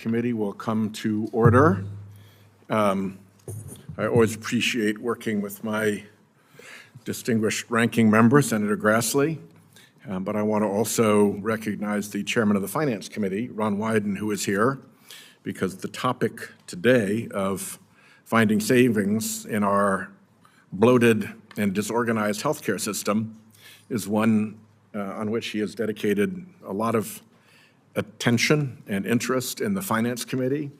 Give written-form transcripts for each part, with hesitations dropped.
Committee will come to order. I always appreciate working with my distinguished ranking member, Senator Grassley, but I want to also recognize the chairman of the Finance Committee, Ron Wyden, who is here, because the topic today of finding savings in our bloated and disorganized healthcare system is one on which he has dedicated a lot of attention and interest in the Finance Committee.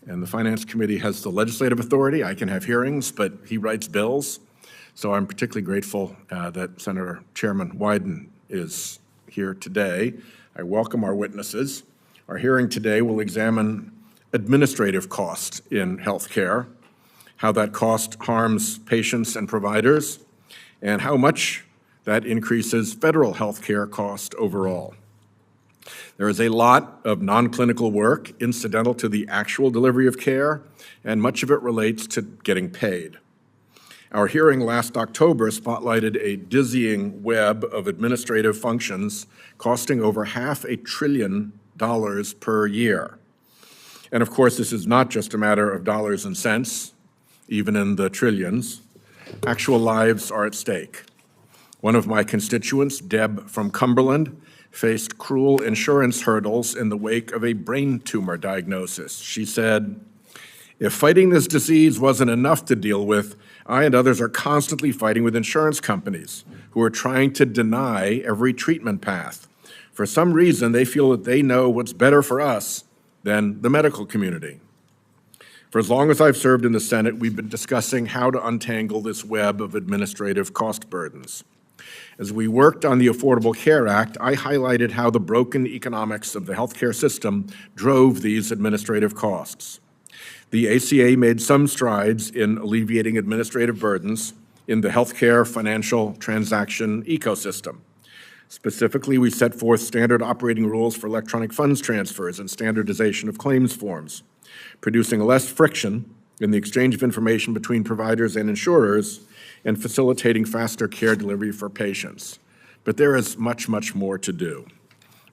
And the Finance Committee has the legislative authority. I can have hearings, but he writes bills. So I'm particularly grateful that Senator Chairman Wyden is here today. I welcome our witnesses. Our hearing today will examine administrative cost in healthcare, how that cost harms patients and providers, and how much that increases federal healthcare cost overall. There is a lot of non-clinical work incidental to the actual delivery of care, and much of it relates to getting paid. Our hearing last October spotlighted a dizzying web of administrative functions costing over $500 billion per year. And of course, this is not just a matter of dollars and cents, even in the trillions. Actual lives are at stake. One of my constituents, Deb from Cumberland, faced cruel insurance hurdles in the wake of a brain tumor diagnosis. She said, "If fighting this disease wasn't enough to deal with, I and others are constantly fighting with insurance companies who are trying to deny every treatment path. For some reason, they feel that they know what's better for us than the medical community." For as long as I've served in the Senate, we've been discussing how to untangle this web of administrative cost burdens. As we worked on the Affordable Care Act, I highlighted how the broken economics of the healthcare system drove these administrative costs. The ACA made some strides in alleviating administrative burdens in the healthcare financial transaction ecosystem. Specifically, we set forth standard operating rules for electronic funds transfers and standardization of claims forms, producing less friction in the exchange of information between providers and insurers and facilitating faster care delivery for patients. But there is much, much more to do.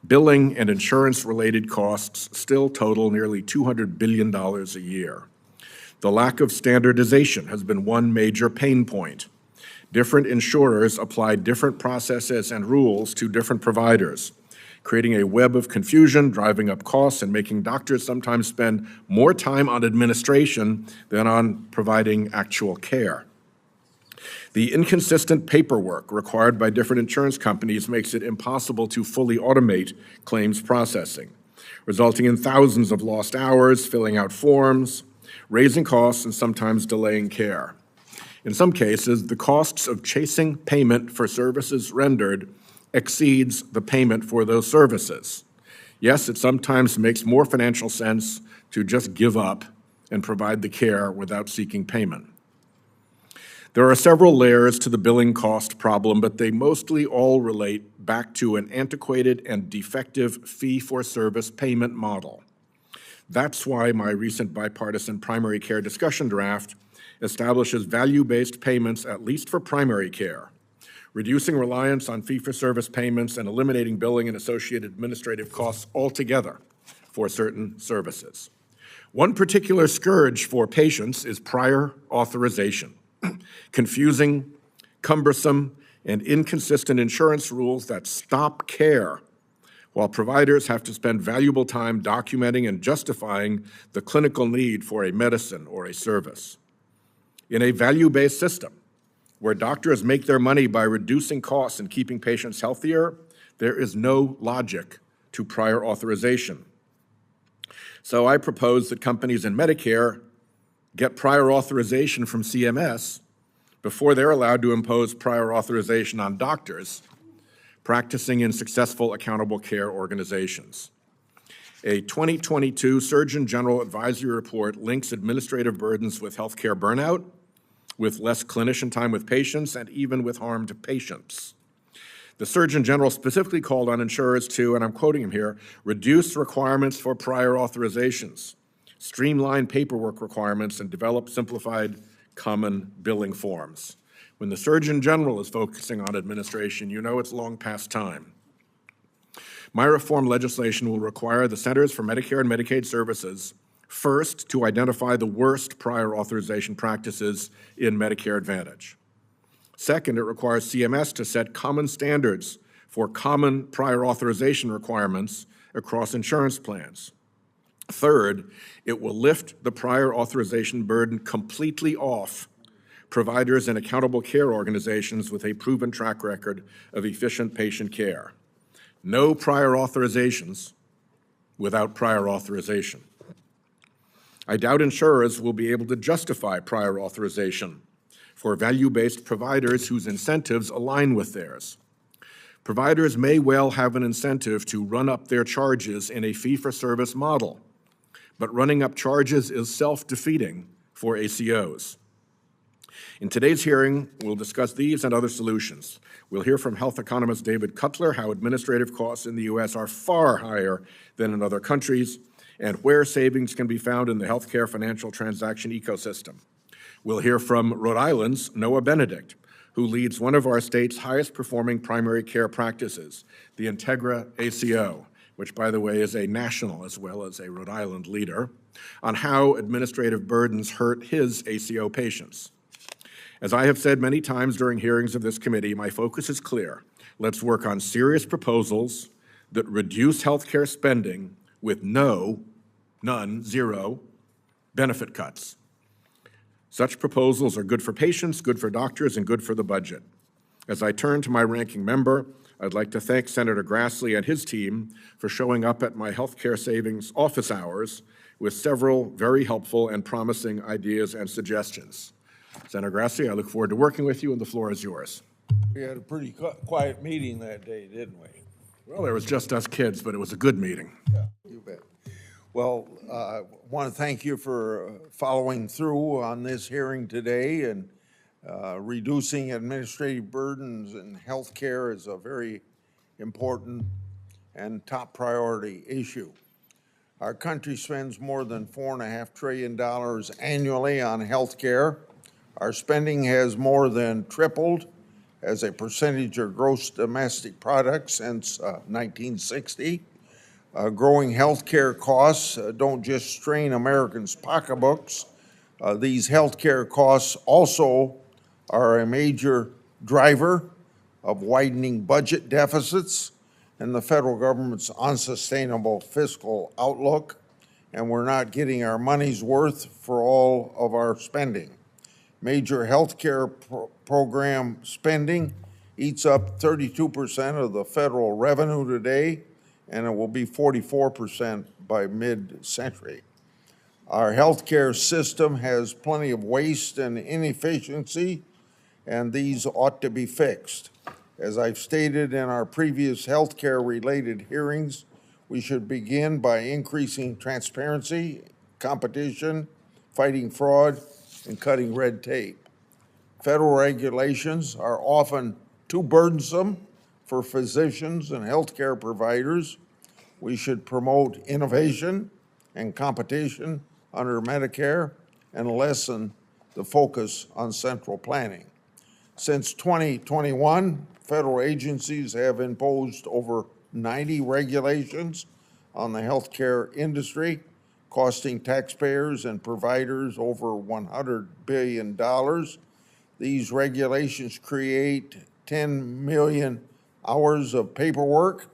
Billing and insurance-related costs still total nearly $200 billion a year. The lack of standardization has been one major pain point. Different insurers apply different processes and rules to different providers, creating a web of confusion, driving up costs, and making doctors sometimes spend more time on administration than on providing actual care. The inconsistent paperwork required by different insurance companies makes it impossible to fully automate claims processing, resulting in thousands of lost hours, filling out forms, raising costs, and sometimes delaying care. In some cases, the costs of chasing payment for services rendered exceeds the payment for those services. Yes, it sometimes makes more financial sense to just give up and provide the care without seeking payment. There are several layers to the billing cost problem, but they mostly all relate back to an antiquated and defective fee-for-service payment model. That's why my recent bipartisan primary care discussion draft establishes value-based payments, at least for primary care, reducing reliance on fee-for-service payments and eliminating billing and associated administrative costs altogether for certain services. One particular scourge for patients is prior authorization. Confusing, cumbersome, and inconsistent insurance rules that stop care, while providers have to spend valuable time documenting and justifying the clinical need for a medicine or a service. In a value-based system, where doctors make their money by reducing costs and keeping patients healthier, there is no logic to prior authorization. So I propose that companies in Medicare get prior authorization from CMS before they're allowed to impose prior authorization on doctors practicing in successful accountable care organizations. A 2022 Surgeon General Advisory Report links administrative burdens with healthcare burnout, with less clinician time with patients, and even with harm to patients. The Surgeon General specifically called on insurers to, and I'm quoting him here, reduce requirements for prior authorizations, streamline paperwork requirements, and develop simplified common billing forms. When the Surgeon General is focusing on administration, you know it's long past time. My reform legislation will require the Centers for Medicare and Medicaid Services first to identify the worst prior authorization practices in Medicare Advantage. Second, it requires CMS to set common standards for common prior authorization requirements across insurance plans. Third, it will lift the prior authorization burden completely off providers and accountable care organizations with a proven track record of efficient patient care. No prior authorizations without prior authorization. I doubt insurers will be able to justify prior authorization for value-based providers whose incentives align with theirs. Providers may well have an incentive to run up their charges in a fee-for-service model, but running up charges is self-defeating for ACOs. In today's hearing, we'll discuss these and other solutions. We'll hear from health economist David Cutler how administrative costs in the U.S. are far higher than in other countries and where savings can be found in the healthcare financial transaction ecosystem. We'll hear from Rhode Island's Noah Benedict, who leads one of our state's highest performing primary care practices, the Integra ACO, which, by the way, is a national as well as a Rhode Island leader, on how administrative burdens hurt his ACO patients. As I have said many times during hearings of this committee, my focus is clear. Let's work on serious proposals that reduce healthcare spending with none, zero, benefit cuts. Such proposals are good for patients, good for doctors, and good for the budget. As I turn to my ranking member, I'd like to thank Senator Grassley and his team for showing up at my healthcare savings office hours with several very helpful and promising ideas and suggestions. Senator Grassley, I look forward to working with you, and the floor is yours. We had a pretty quiet meeting that day, didn't we? Well, there was just us kids, but it was a good meeting. Yeah, you bet. Well, I want to thank you for following through on this hearing today, and reducing administrative burdens in healthcare is a very important and top priority issue. Our country spends more than $4.5 trillion annually on healthcare. Our spending has more than tripled as a percentage of gross domestic product since 1960. Growing healthcare costs don't just strain Americans' pocketbooks. These healthcare costs also are a major driver of widening budget deficits and the federal government's unsustainable fiscal outlook, and we're not getting our money's worth for all of our spending. Major healthcare program spending eats up 32% of the federal revenue today, and it will be 44% by mid-century. Our healthcare system has plenty of waste and inefficiency, and these ought to be fixed. As I've stated in our previous healthcare-related hearings, we should begin by increasing transparency, competition, fighting fraud, and cutting red tape. Federal regulations are often too burdensome for physicians and healthcare providers. We should promote innovation and competition under Medicare and lessen the focus on central planning. Since 2021, federal agencies have imposed over 90 regulations on the healthcare industry, costing taxpayers and providers over $100 billion. These regulations create 10 million hours of paperwork,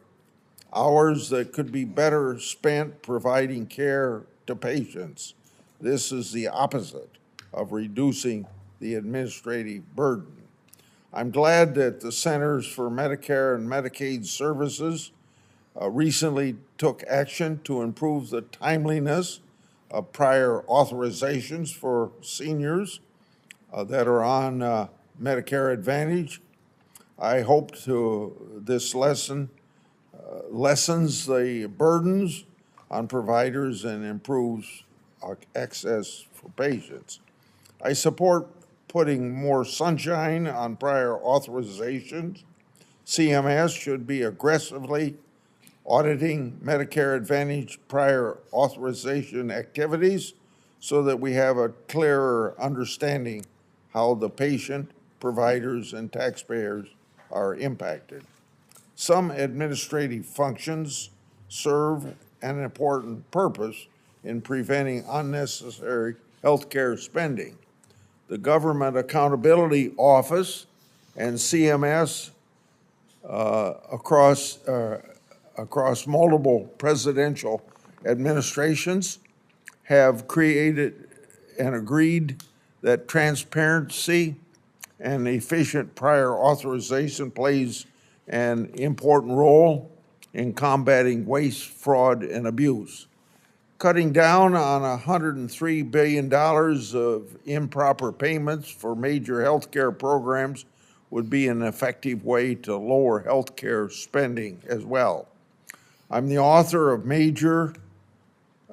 hours that could be better spent providing care to patients. This is the opposite of reducing the administrative burden. I'm glad that the Centers for Medicare and Medicaid Services recently took action to improve the timeliness of prior authorizations for seniors that are on Medicare Advantage. I hope this lessens the burdens on providers and improves access for patients. I support putting more sunshine on prior authorizations. CMS should be aggressively auditing Medicare Advantage prior authorization activities so that we have a clearer understanding how the patient, providers, and taxpayers are impacted. Some administrative functions serve an important purpose in preventing unnecessary healthcare spending. The Government Accountability Office and CMS across multiple presidential administrations have created and agreed that transparency and efficient prior authorization plays an important role in combating waste, fraud, and abuse. Cutting down on $103 billion of improper payments for major healthcare programs would be an effective way to lower healthcare spending as well. I'm the author of major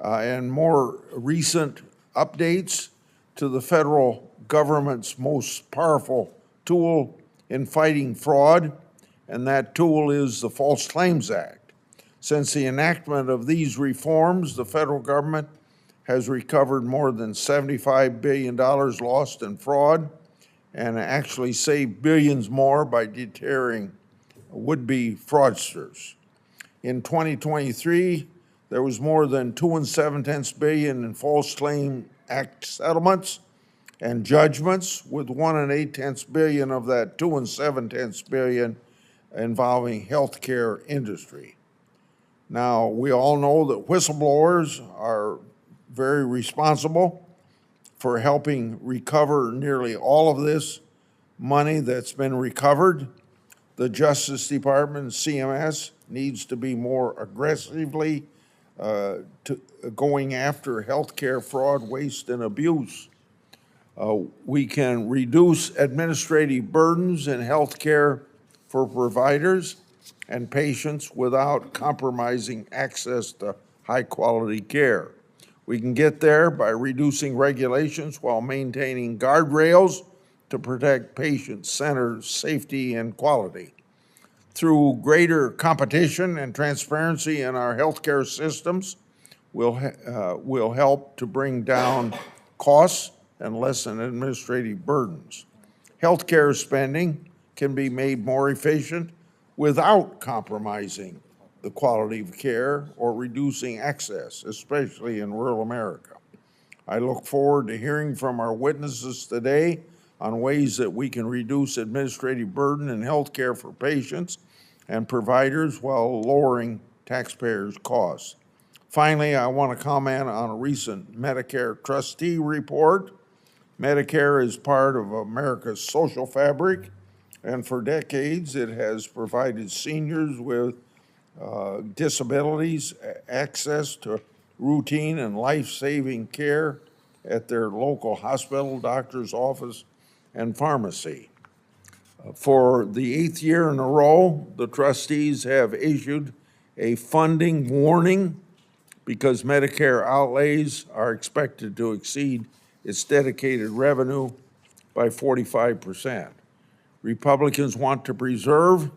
and more recent updates to the federal government's most powerful tool in fighting fraud, and that tool is the False Claims Act. Since the enactment of these reforms, the federal government has recovered more than $75 billion lost in fraud and actually saved billions more by deterring would-be fraudsters. In 2023, there was more than $2.7 billion in False Claim Act settlements and judgments, with $1.8 billion of that $2.7 billion involving healthcare industry. Now, we all know that whistleblowers are very responsible for helping recover nearly all of this money that's been recovered. The Justice Department, CMS, needs to be more aggressively going after healthcare fraud, waste, and abuse. We can reduce administrative burdens in healthcare for providers and patients without compromising access to high-quality care. We can get there by reducing regulations while maintaining guardrails to protect patient-centered safety and quality. Through greater competition and transparency in our healthcare systems, we'll help to bring down costs and lessen administrative burdens. Healthcare spending can be made more efficient without compromising the quality of care or reducing access, especially in rural America. I look forward to hearing from our witnesses today on ways that we can reduce administrative burden in healthcare for patients and providers while lowering taxpayers' costs. Finally, I want to comment on a recent Medicare trustee report. Medicare is part of America's social fabric, and for decades it has provided seniors with disabilities access to routine and life-saving care at their local hospital, doctor's office, and pharmacy. For the 8th year in a row, the trustees have issued a funding warning because Medicare outlays are expected to exceed its dedicated revenue by 45%. Republicans want to preserve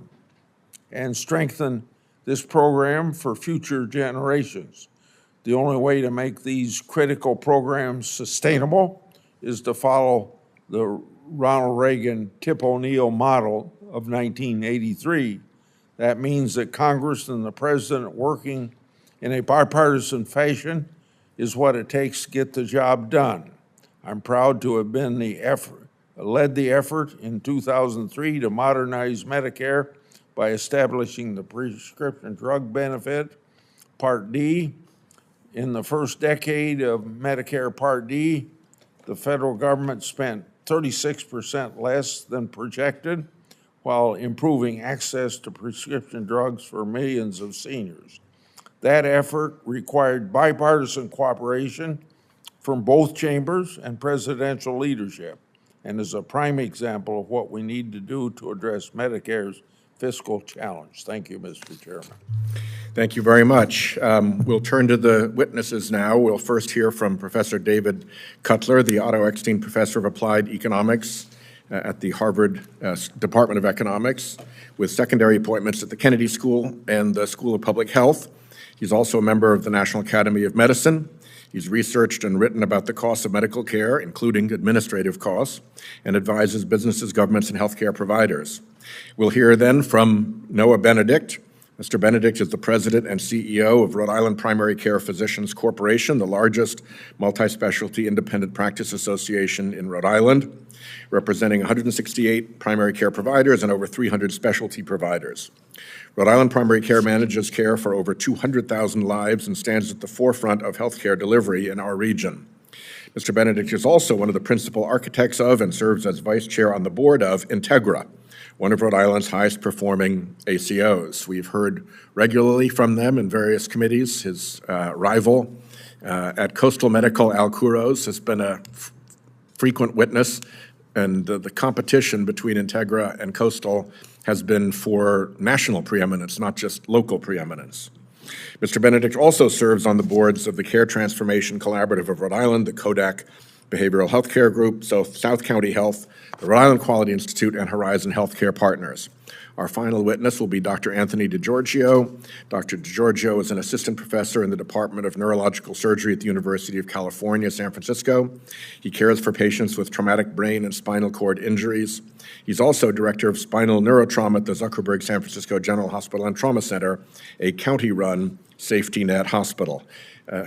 and strengthen this program for future generations. The only way to make these critical programs sustainable is to follow the Ronald Reagan Tip O'Neill model of 1983. That means that Congress and the President working in a bipartisan fashion is what it takes to get the job done. I'm proud to have been led the effort in 2003 to modernize Medicare by establishing the prescription drug benefit, Part D. In the first decade of Medicare Part D, the federal government spent 36% less than projected while improving access to prescription drugs for millions of seniors. That effort required bipartisan cooperation from both chambers and presidential leadership, and is a prime example of what we need to do to address Medicare's fiscal challenge. Thank you, Mr. Chairman. Thank you very much. We'll turn to the witnesses now. We'll first hear from Professor David Cutler, the Otto Eckstein Professor of Applied Economics at the Harvard Department of Economics, with secondary appointments at the Kennedy School and the School of Public Health. He's also a member of the National Academy of Medicine. He's researched and written about the costs of medical care, including administrative costs, and advises businesses, governments, and healthcare providers. We'll hear then from Noah Benedict. Mr. Benedict is the president and CEO of Rhode Island Primary Care Physicians Corporation, the largest multi-specialty independent practice association in Rhode Island, representing 168 primary care providers and over 300 specialty providers. Rhode Island Primary Care manages care for over 200,000 lives and stands at the forefront of healthcare delivery in our region. Mr. Benedict is also one of the principal architects of and serves as vice chair on the board of Integra, one of Rhode Island's highest performing ACOs. We've heard regularly from them in various committees. His rival at Coastal Medical, Al Kuros, has been a frequent witness, and the competition between Integra and Coastal has been for national preeminence, not just local preeminence. Mr. Benedict also serves on the boards of the Care Transformation Collaborative of Rhode Island, the Kodak Behavioral Health Care Group, South County Health, the Rhode Island Quality Institute, and Horizon Healthcare Partners. Our final witness will be Dr. Anthony DiGiorgio. Dr. DiGiorgio is an assistant professor in the Department of Neurological Surgery at the University of California, San Francisco. He cares for patients with traumatic brain and spinal cord injuries. He's also director of spinal neurotrauma at the Zuckerberg San Francisco General Hospital and Trauma Center, a county-run safety net hospital.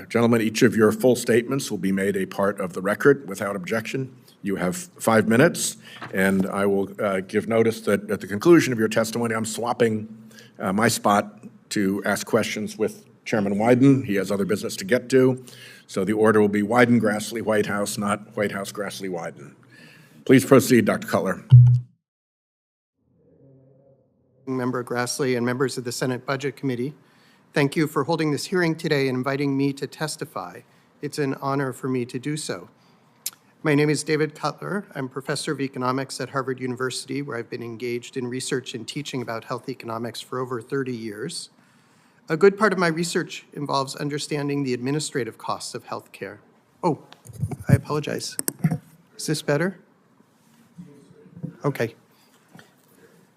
Gentlemen, each of your full statements will be made a part of the record without objection. You have 5 minutes, and I will give notice that at the conclusion of your testimony, I'm swapping my spot to ask questions with Chairman Wyden. He has other business to get to, so the order will be Wyden, Grassley, Whitehouse, not Whitehouse, Grassley, Wyden. Please proceed, Dr. Cutler. Member Grassley and members of the Senate Budget Committee, thank you for holding this hearing today and inviting me to testify. It's an honor for me to do so. My name is David Cutler. I'm professor of economics at Harvard University, where I've been engaged in research and teaching about health economics for over 30 years. A good part of my research involves understanding the administrative costs of healthcare. Oh, I apologize. Is this better? Okay.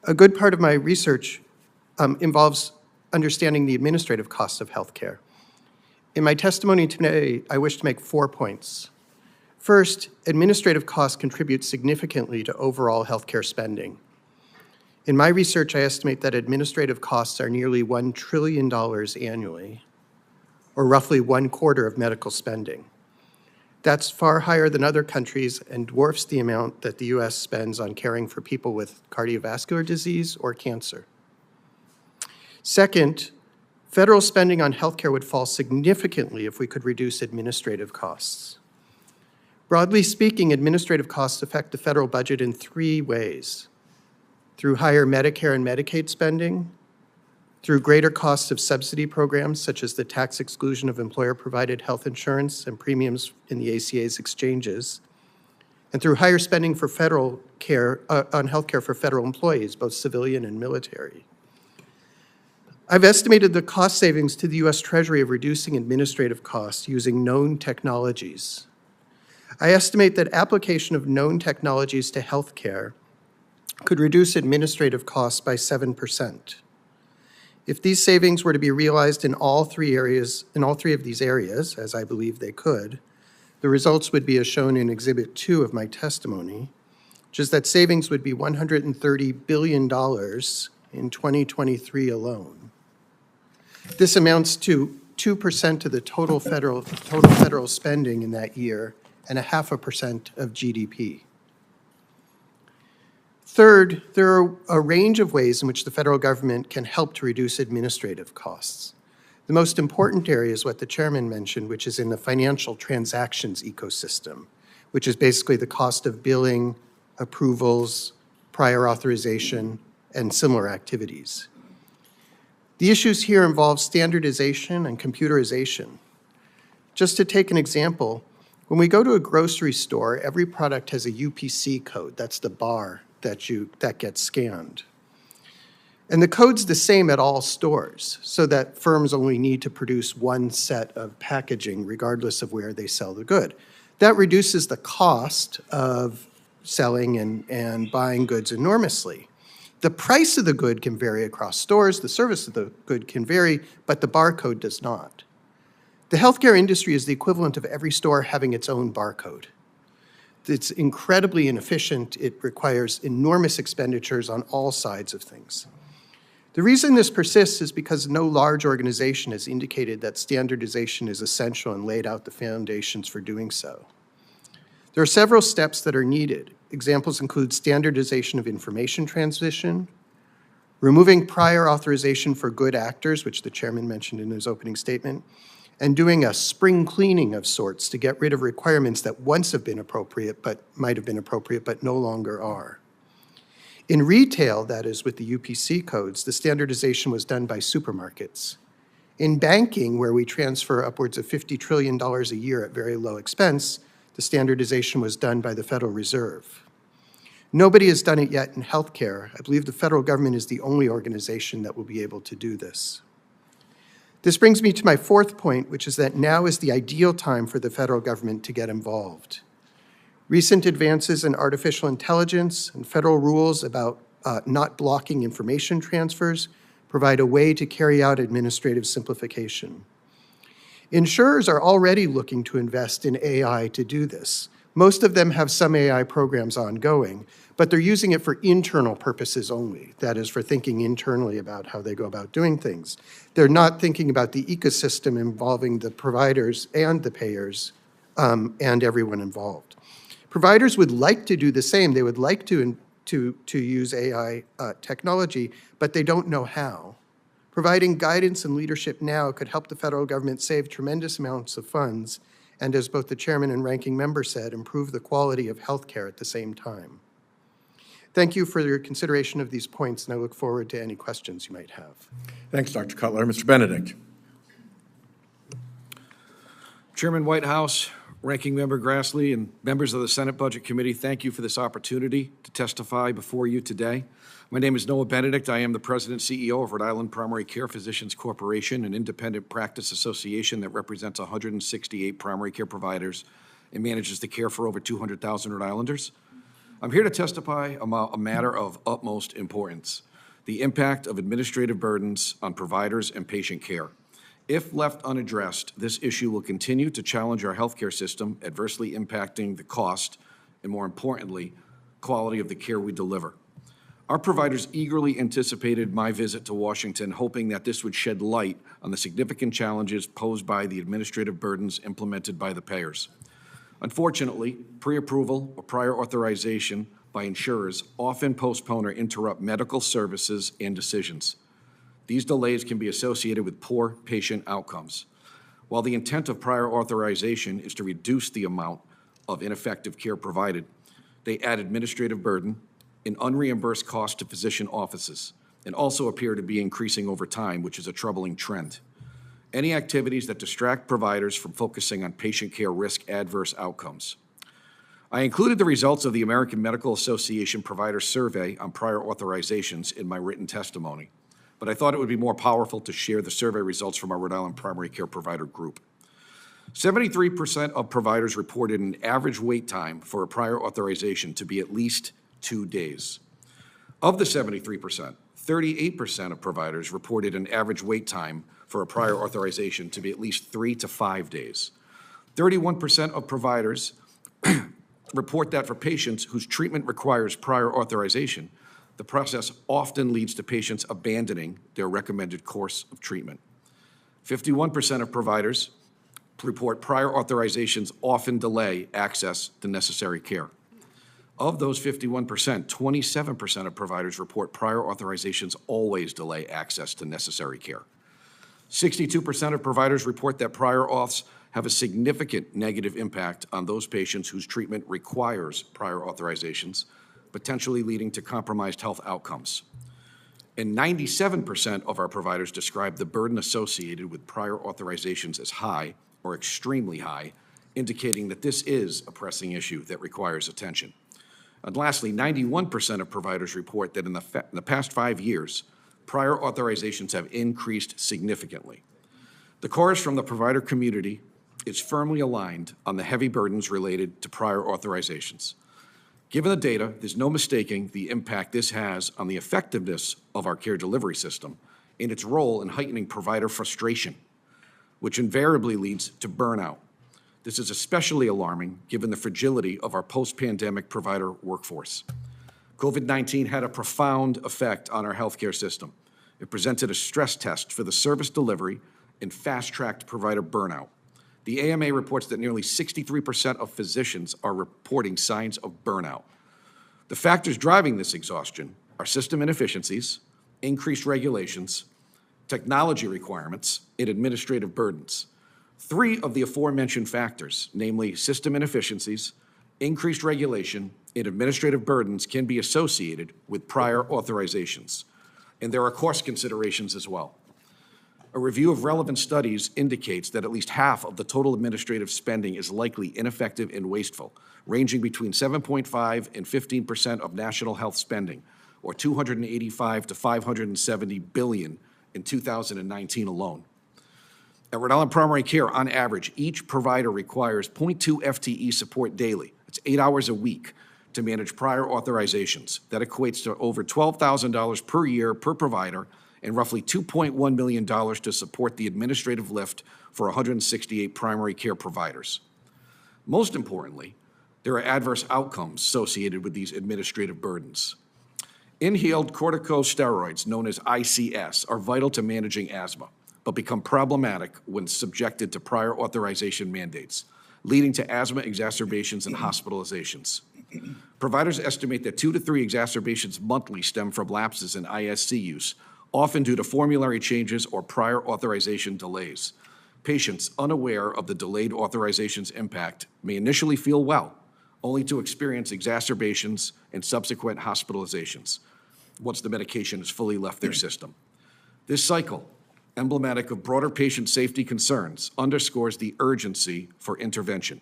A good part of my research involves understanding the administrative costs of healthcare. In my testimony today, I wish to make 4 points. First, administrative costs contribute significantly to overall healthcare spending. In my research, I estimate that administrative costs are nearly $1 trillion annually, or roughly 1/4 of medical spending. That's far higher than other countries and dwarfs the amount that the US spends on caring for people with cardiovascular disease or cancer. Second, federal spending on healthcare would fall significantly if we could reduce administrative costs. Broadly speaking, administrative costs affect the federal budget in 3 ways: through higher Medicare and Medicaid spending, through greater costs of subsidy programs such as the tax exclusion of employer-provided health insurance and premiums in the ACA's exchanges, and through higher spending for federal care on healthcare for federal employees, both civilian and military. I've estimated the cost savings to the US Treasury of reducing administrative costs using known technologies. I estimate that application of known technologies to healthcare could reduce administrative costs by 7%. If these savings were to be realized in all three of these areas, as I believe they could, the results would be as shown in Exhibit 2 of my testimony, which is that savings would be $130 billion in 2023 alone. This amounts to 2% of the total federal spending in that year and 0.5% of GDP. Third, there are a range of ways in which the federal government can help to reduce administrative costs. The most important area is what the chairman mentioned, which is in the financial transactions ecosystem, which is basically the cost of billing, approvals, prior authorization, and similar activities. The issues here involve standardization and computerization. Just to take an example, when we go to a grocery store, every product has a UPC code. That's the bar that gets scanned. And the code's the same at all stores, so that firms only need to produce one set of packaging regardless of where they sell the good. That reduces the cost of selling and buying goods enormously. The price of the good can vary across stores, the service of the good can vary, but the barcode does not. The healthcare industry is the equivalent of every store having its own barcode. It's incredibly inefficient. It requires enormous expenditures on all sides of things. The reason this persists is because no large organization has indicated that standardization is essential and laid out the foundations for doing so. There are several steps that are needed. Examples include standardization of information transmission, removing prior authorization for good actors, which the chairman mentioned in his opening statement, and doing a spring cleaning of sorts to get rid of requirements that once have been appropriate, but might have been appropriate, but no longer are. In retail, that is with the UPC codes, the standardization was done by supermarkets. In banking, where we transfer upwards of $50 trillion a year at very low expense, the standardization was done by the Federal Reserve. Nobody has done it yet in healthcare. I believe the federal government is the only organization that will be able to do this. This brings me to my fourth point, which is that now is the ideal time for the federal government to get involved. Recent advances in artificial intelligence and federal rules about not blocking information transfers provide a way to carry out administrative simplification. Insurers are already looking to invest in AI to do this. Most of them have some AI programs ongoing, but they're using it for internal purposes only. That is, for thinking internally about how they go about doing things. They're not thinking about the ecosystem involving the providers and the payers and everyone involved. Providers would like to do the same. They would like to use AI technology, but they don't know how. Providing guidance and leadership now could help the federal government save tremendous amounts of funds and, as both the chairman and ranking member said, improve the quality of healthcare at the same time. Thank you for your consideration of these points, and I look forward to any questions you might have. Thanks, Dr. Cutler. Mr. Benedict. Chairman Whitehouse, Ranking Member Grassley, and members of the Senate Budget Committee, thank you for this opportunity to testify before you today. My name is Noah Benedict. I am the President and CEO of Rhode Island Primary Care Physicians Corporation, an independent practice association that represents 168 primary care providers and manages the care for over 200,000 Rhode Islanders. I'm here to testify about a matter of utmost importance, the impact of administrative burdens on providers and patient care. If left unaddressed, this issue will continue to challenge our healthcare system, adversely impacting the cost and, more importantly, quality of the care we deliver. Our providers eagerly anticipated my visit to Washington, hoping that this would shed light on the significant challenges posed by the administrative burdens implemented by the payers. Unfortunately, pre-approval or prior authorization by insurers often postpone or interrupt medical services and decisions. These delays can be associated with poor patient outcomes. While the intent of prior authorization is to reduce the amount of ineffective care provided, they add administrative burden and unreimbursed costs to physician offices, and also appear to be increasing over time, which is a troubling trend. Any activities that distract providers from focusing on patient care risk adverse outcomes. I included the results of the American Medical Association Provider Survey on prior authorizations in my written testimony, but I thought it would be more powerful to share the survey results from our Rhode Island Primary Care Provider Group. 73% of providers reported an average wait time for a prior authorization to be at least 2 days. Of the 73%, 38% of providers reported an average wait time for a prior authorization to be at least 3 to 5 days. 31% of providers report that for patients whose treatment requires prior authorization, the process often leads to patients abandoning their recommended course of treatment. 51% of providers report prior authorizations often delay access to necessary care. Of those 51%, 27% of providers report prior authorizations always delay access to necessary care. 62% of providers report that prior auths have a significant negative impact on those patients whose treatment requires prior authorizations, potentially leading to compromised health outcomes. And 97% of our providers describe the burden associated with prior authorizations as high or extremely high, indicating that this is a pressing issue that requires attention. And lastly, 91% of providers report that in the past 5 years, prior authorizations have increased significantly. The chorus from the provider community is firmly aligned on the heavy burdens related to prior authorizations. Given the data, there's no mistaking the impact this has on the effectiveness of our care delivery system and its role in heightening provider frustration. which invariably leads to burnout. This is especially alarming given the fragility of our post-pandemic provider workforce. COVID-19 had a profound effect on our healthcare system. It presented a stress test for the service delivery and fast-tracked provider burnout. The AMA reports that nearly 63% of physicians are reporting signs of burnout. The factors driving this exhaustion are system inefficiencies, increased regulations, technology requirements, and administrative burdens. Three of the aforementioned factors, namely system inefficiencies, increased regulation, and administrative burdens, can be associated with prior authorizations. And there are cost considerations as well. A review of relevant studies indicates that at least half of the total administrative spending is likely ineffective and wasteful, ranging between 7.5% and 15% of national health spending, or $285 to $570 billion in 2019 alone. At Rhode Island Primary Care, on average, each provider requires 0.2 FTE support daily. That's 8 hours a week to manage prior authorizations. That equates to over $12,000 per year per provider and roughly $2.1 million to support the administrative lift for 168 primary care providers. Most importantly, there are adverse outcomes associated with these administrative burdens. Inhaled corticosteroids, known as ICS, are vital to managing asthma, but become problematic when subjected to prior authorization mandates, leading to asthma exacerbations and hospitalizations. Providers estimate that 2 to 3 exacerbations monthly stem from lapses in ISC use, often due to formulary changes or prior authorization delays. Patients unaware of the delayed authorization's impact may initially feel well, only to experience exacerbations and subsequent hospitalizations once the medication has fully left their system. This cycle, emblematic of broader patient safety concerns, underscores the urgency for intervention.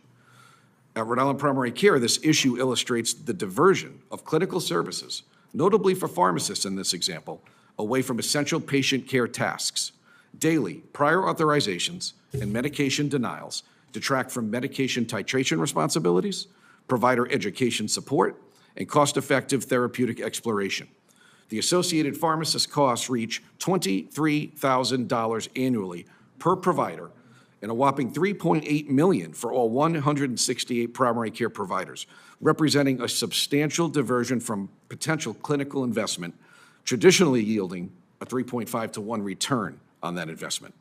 At Rhode Island Primary Care, this issue illustrates the diversion of clinical services, notably for pharmacists in this example, away from essential patient care tasks. Daily, prior authorizations and medication denials detract from medication titration responsibilities, provider education support, and cost-effective therapeutic exploration. The associated pharmacist costs reach $23,000 annually per provider and a whopping $3.8 million for all 168 primary care providers, representing a substantial diversion from potential clinical investment, traditionally yielding a 3.5 to 1 return on that investment.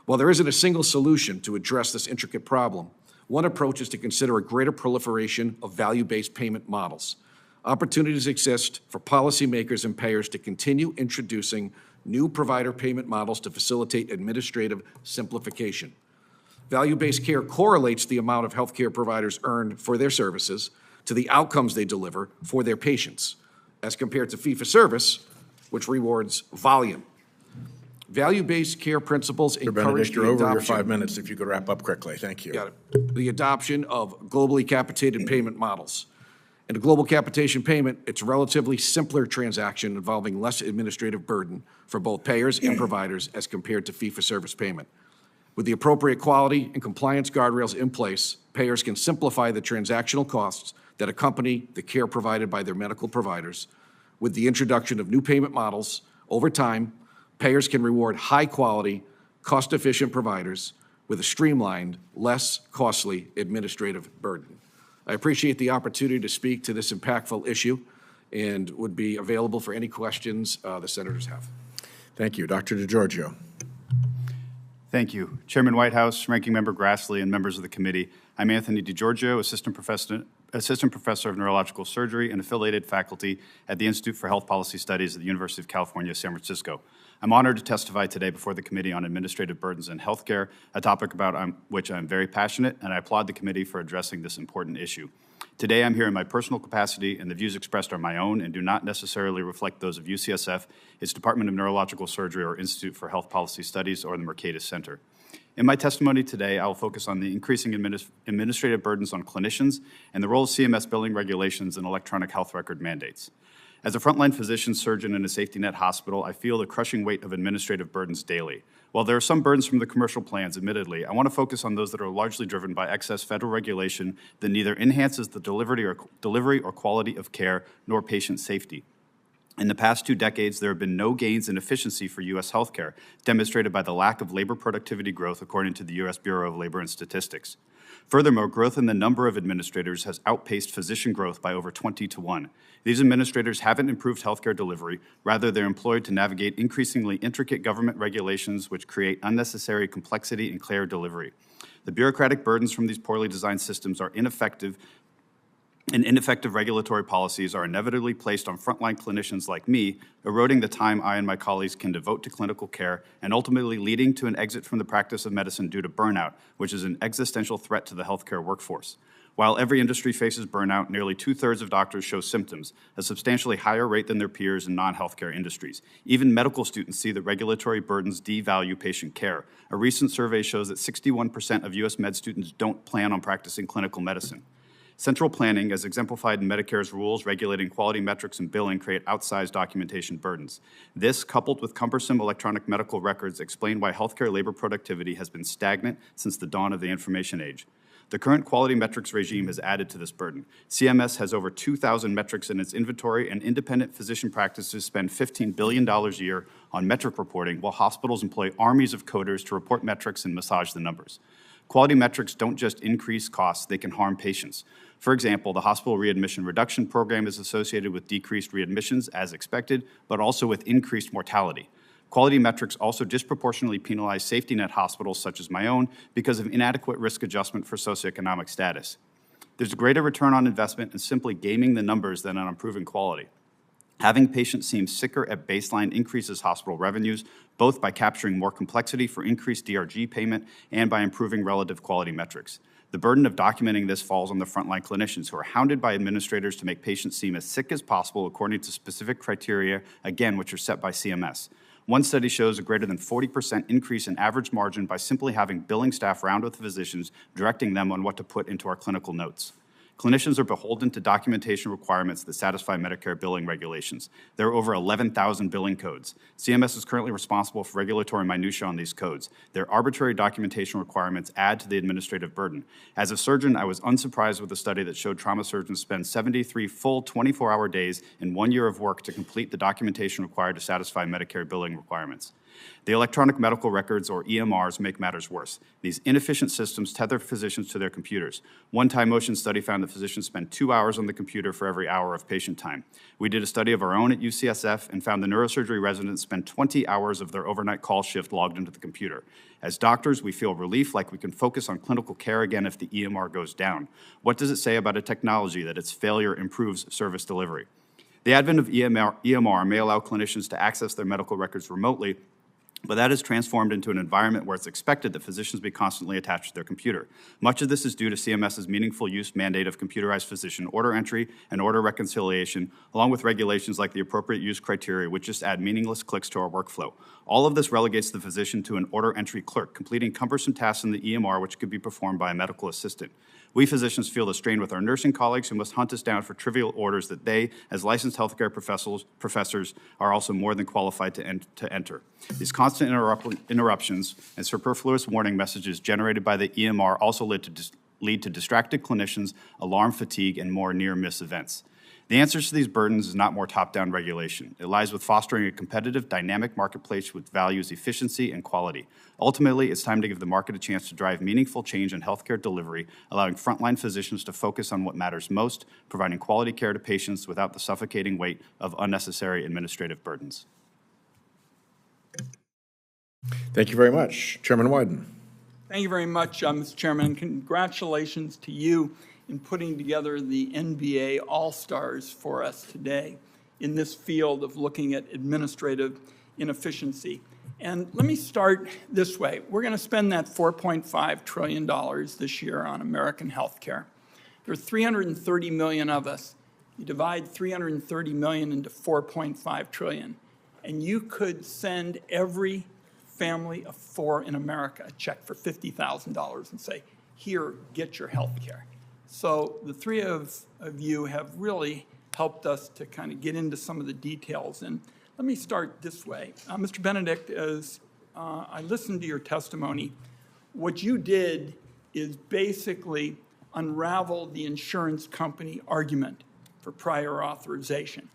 While there isn't a single solution to address this intricate problem, one approach is to consider a greater proliferation of value-based payment models. Opportunities exist for policymakers and payers to continue introducing new provider payment models to facilitate administrative simplification. Value-based care correlates the amount of healthcare providers earn for their services to the outcomes they deliver for their patients, as compared to fee-for-service, which rewards volume. Value-based care principles Mr. encourage Benedict, the you're over your adoption. 5 minutes. If you could wrap up quickly. Thank you. Got it. The adoption of globally capitated payment models. In a global capitation payment, it's a relatively simpler transaction involving less administrative burden for both payers and providers as compared to fee-for-service payment. With the appropriate quality and compliance guardrails in place, payers can simplify the transactional costs that accompany the care provided by their medical providers. With the introduction of new payment models, over time, payers can reward high-quality, cost-efficient providers with a streamlined, less costly administrative burden. I appreciate the opportunity to speak to this impactful issue and would be available for any questions the senators have. Thank you. Dr. DeGiorgio. Thank you. Chairman Whitehouse, Ranking Member Grassley, and members of the committee. I'm Anthony DeGiorgio, Assistant Professor of Neurological Surgery and affiliated faculty at the Institute for Health Policy Studies at the University of California, San Francisco. I'm honored to testify today before the Committee on Administrative Burdens in Healthcare, a topic about which I'm very passionate, and I applaud the committee for addressing this important issue. Today, I'm here in my personal capacity, and the views expressed are my own and do not necessarily reflect those of UCSF, its Department of Neurological Surgery, or Institute for Health Policy Studies, or the Mercatus Center. In my testimony today, I will focus on the increasing administrative burdens on clinicians and the role of CMS billing regulations and electronic health record mandates. As a frontline physician, surgeon in a safety net hospital, I feel the crushing weight of administrative burdens daily. While there are some burdens from the commercial plans, admittedly, I want to focus on those that are largely driven by excess federal regulation that neither enhances the delivery or quality of care nor patient safety. In the past 2 decades, there have been no gains in efficiency for U.S. healthcare, demonstrated by the lack of labor productivity growth, according to the U.S. Bureau of Labor and Statistics. Furthermore, growth in the number of administrators has outpaced physician growth by over 20 to 1. These administrators haven't improved healthcare delivery. Rather, they're employed to navigate increasingly intricate government regulations which create unnecessary complexity in care delivery. The bureaucratic burdens from these poorly designed systems are ineffective, and ineffective regulatory policies are inevitably placed on frontline clinicians like me, eroding the time I and my colleagues can devote to clinical care and ultimately leading to an exit from the practice of medicine due to burnout, which is an existential threat to the healthcare workforce. While every industry faces burnout, nearly 2/3 of doctors show symptoms, a substantially higher rate than their peers in non-healthcare industries. Even medical students see that regulatory burdens devalue patient care. A recent survey shows that 61% of U.S. med students don't plan on practicing clinical medicine. Central planning, as exemplified in Medicare's rules regulating quality metrics and billing, create outsized documentation burdens. This, coupled with cumbersome electronic medical records, explain why healthcare labor productivity has been stagnant since the dawn of the information age. The current quality metrics regime has added to this burden. CMS has over 2,000 metrics in its inventory, and independent physician practices spend $15 billion a year on metric reporting, while hospitals employ armies of coders to report metrics and massage the numbers. Quality metrics don't just increase costs, they can harm patients. For example, the hospital readmission reduction program is associated with decreased readmissions as expected, but also with increased mortality. Quality metrics also disproportionately penalize safety net hospitals such as my own because of inadequate risk adjustment for socioeconomic status. There's a greater return on investment in simply gaming the numbers than on improving quality. Having patients seem sicker at baseline increases hospital revenues, both by capturing more complexity for increased DRG payment and by improving relative quality metrics. The burden of documenting this falls on the frontline clinicians who are hounded by administrators to make patients seem as sick as possible according to specific criteria, again, which are set by CMS. One study shows a greater than 40% increase in average margin by simply having billing staff round with physicians, directing them on what to put into our clinical notes. Clinicians are beholden to documentation requirements that satisfy Medicare billing regulations. There are over 11,000 billing codes. CMS is currently responsible for regulatory minutia on these codes. Their arbitrary documentation requirements add to the administrative burden. As a surgeon, I was unsurprised with a study that showed trauma surgeons spend 73 full 24-hour days in 1 year of work to complete the documentation required to satisfy Medicare billing requirements. The electronic medical records, or EMRs, make matters worse. These inefficient systems tether physicians to their computers. One time motion study found that physicians spend 2 hours on the computer for every hour of patient time. We did a study of our own at UCSF and found the neurosurgery residents spend 20 hours of their overnight call shift logged into the computer. As doctors, we feel relief, like we can focus on clinical care again if the EMR goes down. What does it say about a technology that its failure improves service delivery? The advent of EMR may allow clinicians to access their medical records remotely, but that is transformed into an environment where it's expected that physicians be constantly attached to their computer. Much of this is due to CMS's meaningful use mandate of computerized physician order entry and order reconciliation, along with regulations like the appropriate use criteria, which just add meaningless clicks to our workflow. All of this relegates the physician to an order entry clerk, completing cumbersome tasks in the EMR which could be performed by a medical assistant. We physicians feel the strain with our nursing colleagues who must hunt us down for trivial orders that they, as licensed healthcare professors, are also more than qualified to enter. These constant interruptions and superfluous warning messages generated by the EMR also lead to distracted clinicians, alarm fatigue, and more near-miss events. The answers to these burdens is not more top-down regulation. It lies with fostering a competitive, dynamic marketplace which values efficiency and quality. Ultimately, it's time to give the market a chance to drive meaningful change in healthcare delivery, allowing frontline physicians to focus on what matters most, providing quality care to patients without the suffocating weight of unnecessary administrative burdens. Thank you very much. Chairman Wyden. Thank you very much, Mr. Chairman. Congratulations to you in putting together the NBA All-Stars for us today in this field of looking at administrative inefficiency. And let me start this way. We're going to spend that $4.5 trillion this year on American health care. There are 330 million of us. You divide 330 million into 4.5 trillion, and you could send every family of 4 in America a check for $50,000 and say, here, get your health care. So the three of you have really helped us to kind of get into some of the details. And let me start this way. Mr. Benedict, as I listened to your testimony, what you did is basically unravel the insurance company argument for prior authorization.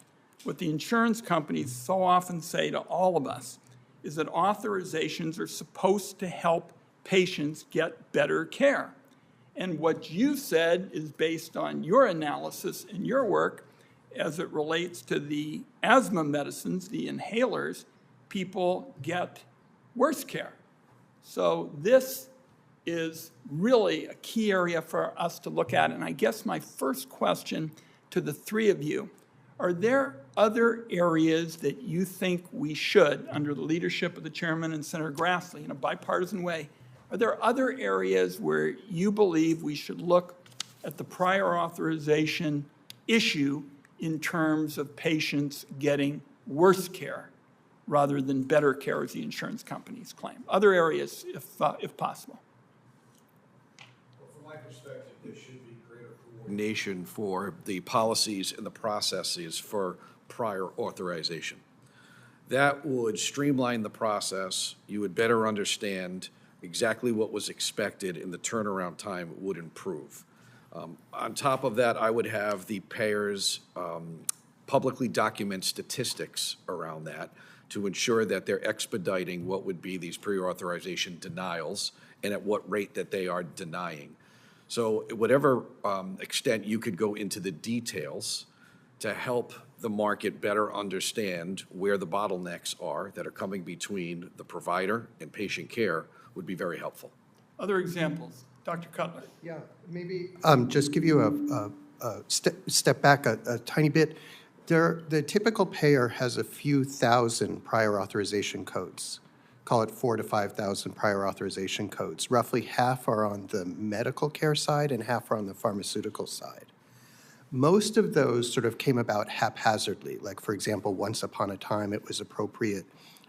What the insurance companies so often say to all of us is that authorizations are supposed to help patients get better care. And what you said is based on your analysis and your work as it relates to the asthma medicines, the inhalers, people get worse care. So this is really a key area for us to look at. And I guess my first question to the three of you, are there other areas that you think we should, under the leadership of the chairman and Senator Grassley, in a bipartisan way, are there other areas where you believe we should look at the prior authorization issue in terms of patients getting worse care rather than better care, as the insurance companies claim? Other areas, if possible. From my perspective, there should be greater coordination for the policies and the processes for prior authorization. That would streamline the process. You would better understand exactly what was expected, and the turnaround time would improve. On top of that, I would have the payers publicly document statistics around that to ensure that they're expediting what would be these pre-authorization denials and at what rate that they are denying. So whatever extent you could go into the details to help the market better understand where the bottlenecks are that are coming between the provider and patient care would be very helpful. Other examples, Dr. Cutler. Yeah, maybe just give you a step back a tiny bit. The typical payer has a few thousand prior authorization codes. Call it 4,000 to 5,000 prior authorization codes. Roughly half are on the medical care side and half are on the pharmaceutical side. Most of those sort of came about haphazardly. Like, for example, once upon a time, it was appropriate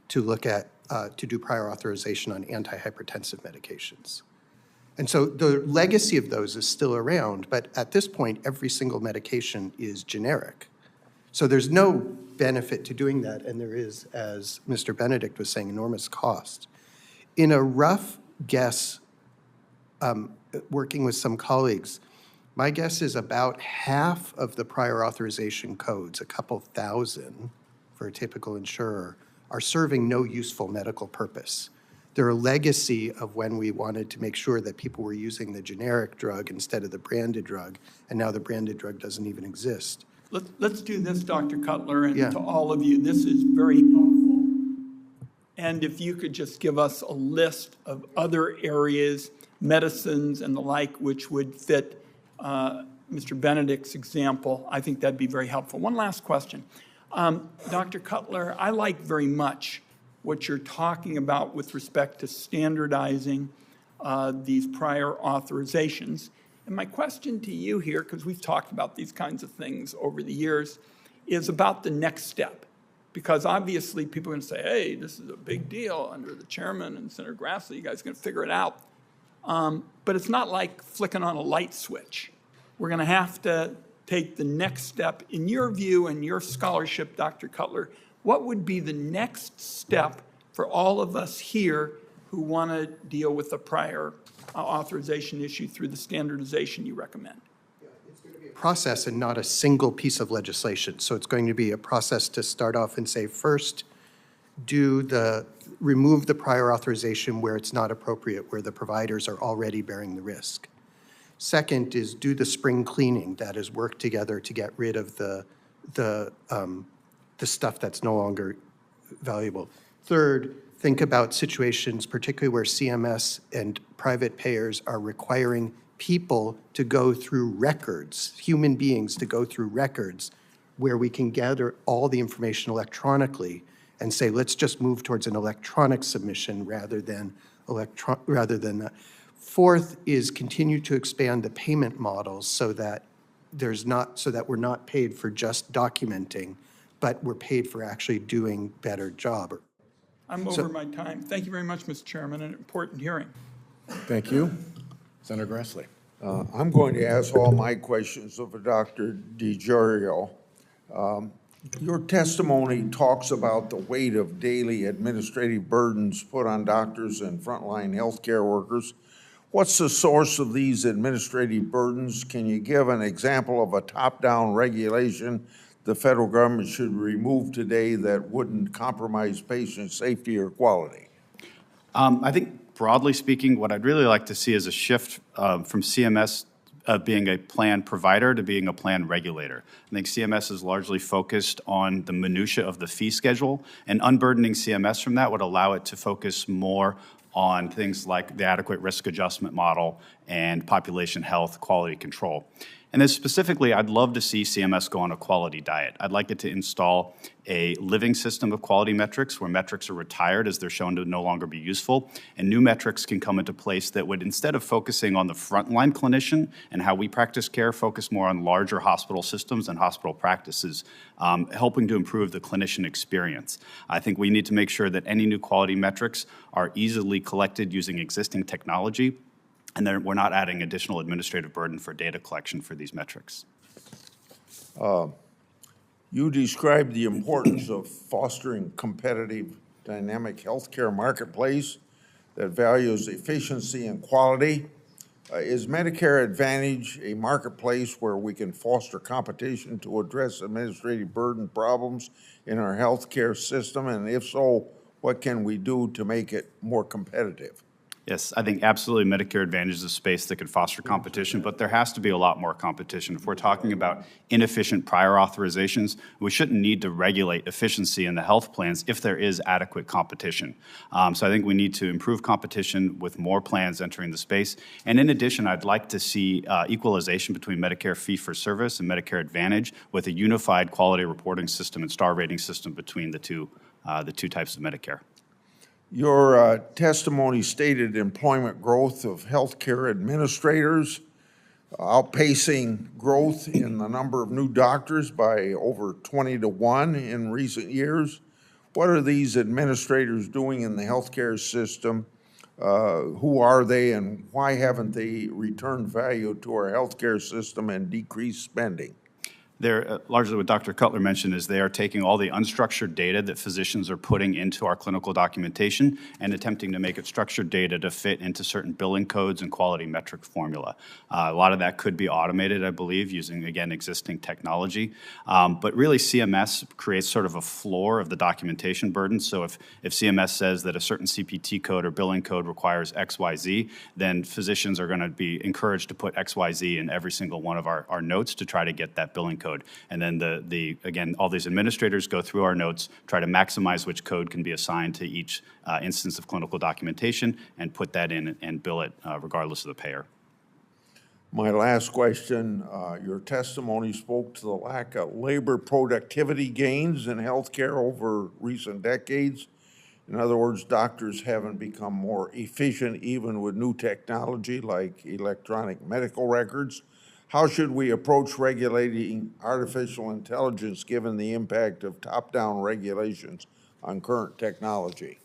to look at, to do prior authorization on antihypertensive medications. And so the legacy of those is still around, but at this point, every single medication is generic. So there's no benefit to doing that, and there is, as Mr. Benedict was saying, enormous cost. In a rough guess, working with some colleagues, my guess is about half of the prior authorization codes, a couple thousand for a typical insurer, are serving no useful medical purpose. They're a legacy of when we wanted to make sure that people were using the generic drug instead of the branded drug, and now the branded drug doesn't even exist. Let's do this, Dr. Cutler, and Yeah. to all of you, this is very helpful. And if you could just give us a list of other areas, medicines and the like, which would fit Mr. Benedict's example, I think that'd be very helpful. One last question. Dr. Cutler, I like very much what you're talking about with respect to standardizing these prior authorizations. And my question to you here, because we've talked about these kinds of things over the years, is about the next step. Because obviously people are going to say, hey, this is a big deal under the chairman and Senator Grassley, you guys are going to figure it out. But it's not like flicking on a light switch. We're going to have to take the next step. In your view and your scholarship, Dr. Cutler, what would be the next step for all of us here who want to deal with the prior authorization issue through the standardization you recommend? It's going to be a process and not a single piece of legislation. So it's going to be a process to start off and say, first, remove the prior authorization where it's not appropriate, where the providers are already bearing the risk. Second is do the spring cleaning, that is work together to get rid of the stuff that's no longer valuable. Third, think about situations, particularly where CMS and private payers are requiring people to go through records, human beings to go through records, where we can gather all the information electronically and say, let's just move towards an electronic submission rather than that. Fourth is continue to expand the payment models so that we're not paid for just documenting, but we're paid for actually doing better job. I'm over my time. Thank you very much, Mr. Chairman, an important hearing. Thank you. Senator Grassley. I'm going to ask all my questions of Dr. DiGiorgio. Your testimony talks about the weight of daily administrative burdens put on doctors and frontline healthcare workers. What's the source of these administrative burdens? Can you give an example of a top-down regulation the federal government should remove today that wouldn't compromise patient safety or quality? I think broadly speaking, what I'd really like to see is a shift from CMS being a plan provider to being a plan regulator. I think CMS is largely focused on the minutia of the fee schedule, and unburdening CMS from that would allow it to focus more on things like the adequate risk adjustment model and population health quality control. And then specifically, I'd love to see CMS go on a quality diet. I'd like it to install a living system of quality metrics where metrics are retired as they're shown to no longer be useful, and new metrics can come into place that would, instead of focusing on the frontline clinician and how we practice care, focus more on larger hospital systems and hospital practices, helping to improve the clinician experience. I think we need to make sure that any new quality metrics are easily collected using existing technology, and then we're not adding additional administrative burden for data collection for these metrics. You described the importance of fostering competitive, dynamic healthcare marketplace that values efficiency and quality. Is Medicare Advantage a marketplace where we can foster competition to address administrative burden problems in our healthcare system? And if so, what can we do to make it more competitive? Yes, I think absolutely Medicare Advantage is a space that could foster competition, but there has to be a lot more competition. If we're talking about inefficient prior authorizations, we shouldn't need to regulate efficiency in the health plans if there is adequate competition. So I think we need to improve competition with more plans entering the space. And in addition, I'd like to see equalization between Medicare fee-for-service and Medicare Advantage with a unified quality reporting system and star rating system between the two types of Medicare. Your testimony stated employment growth of healthcare administrators outpacing growth in the number of new doctors by over 20 to 1 in recent years. What are these administrators doing in the healthcare system? Who are they, and why haven't they returned value to our healthcare system and decreased spending? They're largely what Dr. Cutler mentioned is they are taking all the unstructured data that physicians are putting into our clinical documentation and attempting to make it structured data to fit into certain billing codes and quality metric formula. A lot of that could be automated, I believe, using, again, existing technology. But really, CMS creates sort of a floor of the documentation burden. So if CMS says that a certain CPT code or billing code requires XYZ, then physicians are going to be encouraged to put XYZ in every single one of our notes to try to get that billing code. And then again, all these administrators go through our notes, try to maximize which code can be assigned to each instance of clinical documentation and put that in and bill it regardless of the payer. My last question, your testimony spoke to the lack of labor productivity gains in healthcare over recent decades. In other words, doctors haven't become more efficient even with new technology like electronic medical records. How should we approach regulating artificial intelligence given the impact of top-down regulations on current technology?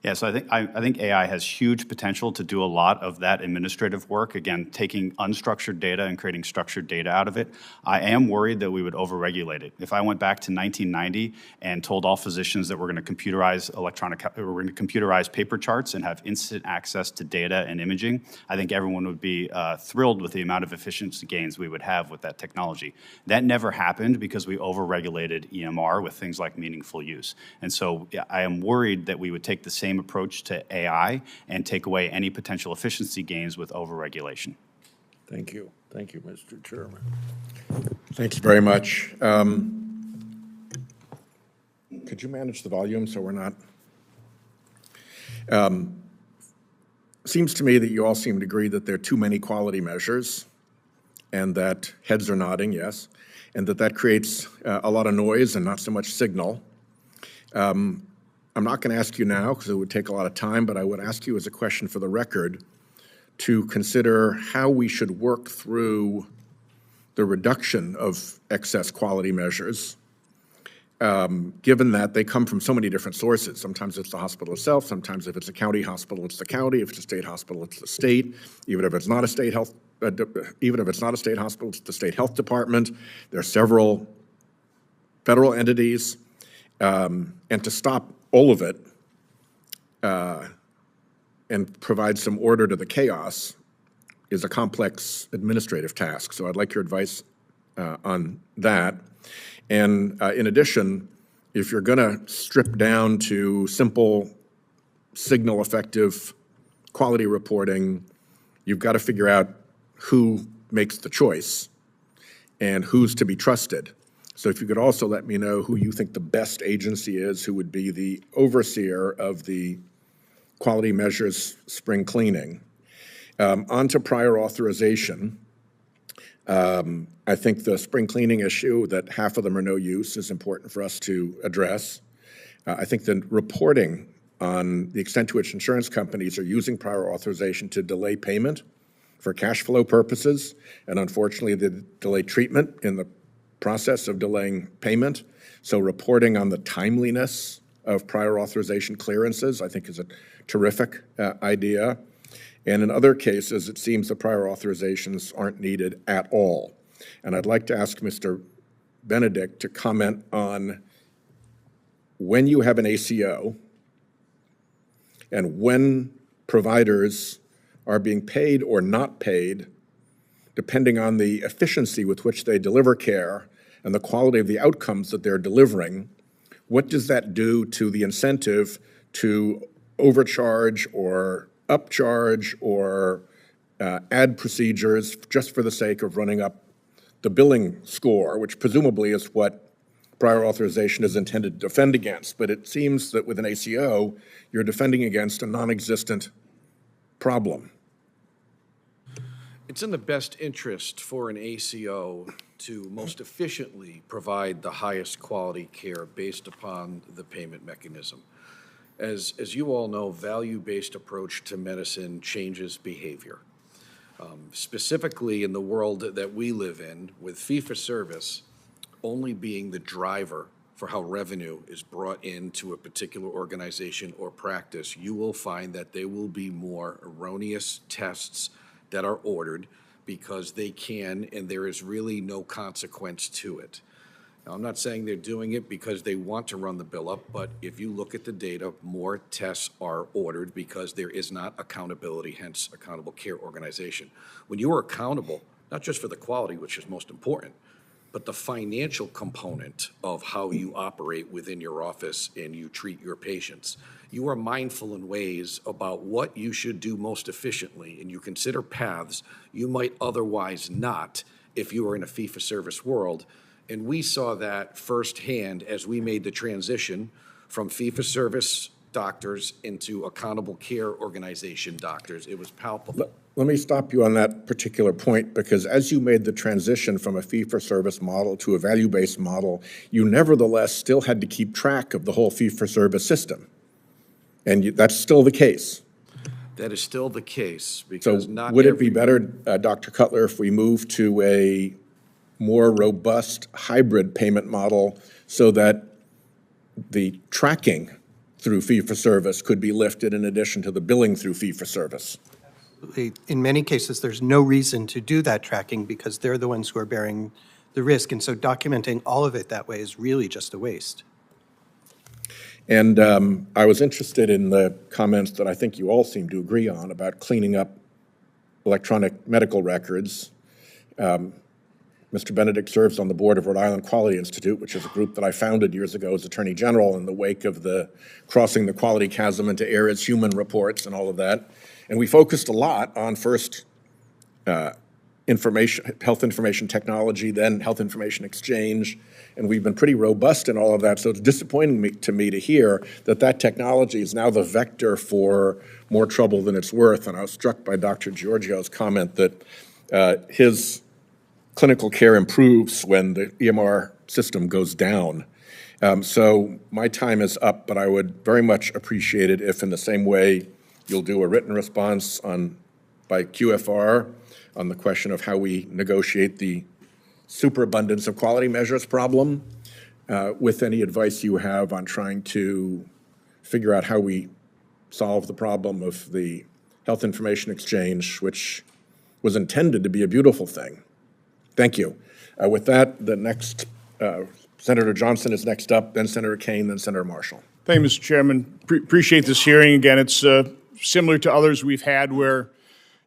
Yeah, so I think AI has huge potential to do a lot of that administrative work, again, taking unstructured data and creating structured data out of it. I am worried that we would overregulate it. If I went back to 1990 and told all physicians that we're going to computerize paper charts and have instant access to data and imaging, I think everyone would be thrilled with the amount of efficiency gains we would have with that technology. That never happened because we overregulated EMR with things like meaningful use. And so I am worried that we would take the same approach to AI and take away any potential efficiency gains with overregulation. Thank you. Thank you, Mr. Chairman. Thank you very much. Could you manage the volume so we're not? Seems to me that you all seem to agree that there are too many quality measures and that heads are nodding, yes, and that creates a lot of noise and not so much signal. I'm not going to ask you now because it would take a lot of time, but I would ask you as a question for the record to consider how we should work through the reduction of excess quality measures, given that they come from so many different sources. Sometimes it's the hospital itself. Sometimes if it's a county hospital, it's the county. If it's a state hospital, it's the state. Even if it's not a state hospital, it's the state health department. There are several federal entities, and to stop all of it and provide some order to the chaos is a complex administrative task. So I'd like your advice on that. And in addition, if you're going to strip down to simple signal effective quality reporting, you've got to figure out who makes the choice and who's to be trusted. So if you could also let me know who you think the best agency is, who would be the overseer of the quality measures spring cleaning. On to prior authorization. I think the spring cleaning issue, that half of them are no use, is important for us to address. I think the reporting on the extent to which insurance companies are using prior authorization to delay payment for cash flow purposes, and unfortunately, the delayed treatment in the process of delaying payment. So reporting on the timeliness of prior authorization clearances, I think, is a terrific idea. And in other cases, it seems the prior authorizations aren't needed at all. And I'd like to ask Mr. Benedict to comment on when you have an ACO and when providers are being paid or not paid, depending on the efficiency with which they deliver care and the quality of the outcomes that they're delivering, what does that do to the incentive to overcharge or upcharge or add procedures just for the sake of running up the billing score, which presumably is what prior authorization is intended to defend against. But it seems that with an ACO, you're defending against a non-existent problem. It's in the best interest for an ACO to most efficiently provide the highest quality care based upon the payment mechanism. As you all know, value-based approach to medicine changes behavior. Specifically in the world that we live in, with fee-for-service only being the driver for how revenue is brought into a particular organization or practice, you will find that there will be more erroneous tests that are ordered because they can, and there is really no consequence to it. Now, I'm not saying they're doing it because they want to run the bill up, but if you look at the data, more tests are ordered because there is not accountability, hence accountable care organization. When you are accountable, not just for the quality, which is most important, but the financial component of how you operate within your office and you treat your patients, you are mindful in ways about what you should do most efficiently, and you consider paths you might otherwise not if you were in a fee-for-service world. And we saw that firsthand as we made the transition from fee-for-service doctors into accountable care organization doctors. It was palpable. Let me stop you on that particular point, because as you made the transition from a fee-for-service model to a value-based model, you nevertheless still had to keep track of the whole fee-for-service system. And that's still the case. That is still the case because So not would it every- be better, Dr. Cutler, if we move to a more robust hybrid payment model so that the tracking through fee-for-service could be lifted in addition to the billing through fee-for-service? In many cases, there's no reason to do that tracking because they're the ones who are bearing the risk. And so documenting all of it that way is really just a waste. And I was interested in the comments that I think you all seem to agree on about cleaning up electronic medical records. Mr. Benedict serves on the board of Rhode Island Quality Institute, which is a group that I founded years ago as Attorney General in the wake of the crossing the quality chasm into ARID's human reports and all of that. And we focused a lot on first health information technology, then health information exchange, and we've been pretty robust in all of that. So it's disappointing to me to hear that that technology is now the vector for more trouble than it's worth. And I was struck by Dr. Giorgio's comment that his clinical care improves when the EMR system goes down. So my time is up, but I would very much appreciate it if in the same way you'll do a written response by QFR on the question of how we negotiate the superabundance of quality measures problem, with any advice you have on trying to figure out how we solve the problem of the health information exchange, which was intended to be a beautiful thing. Thank you. With that, the next, Senator Johnson is next up, then Senator Kane, then Senator Marshall. Thank you, Mr. Chairman. Appreciate this hearing. Again, it's similar to others we've had where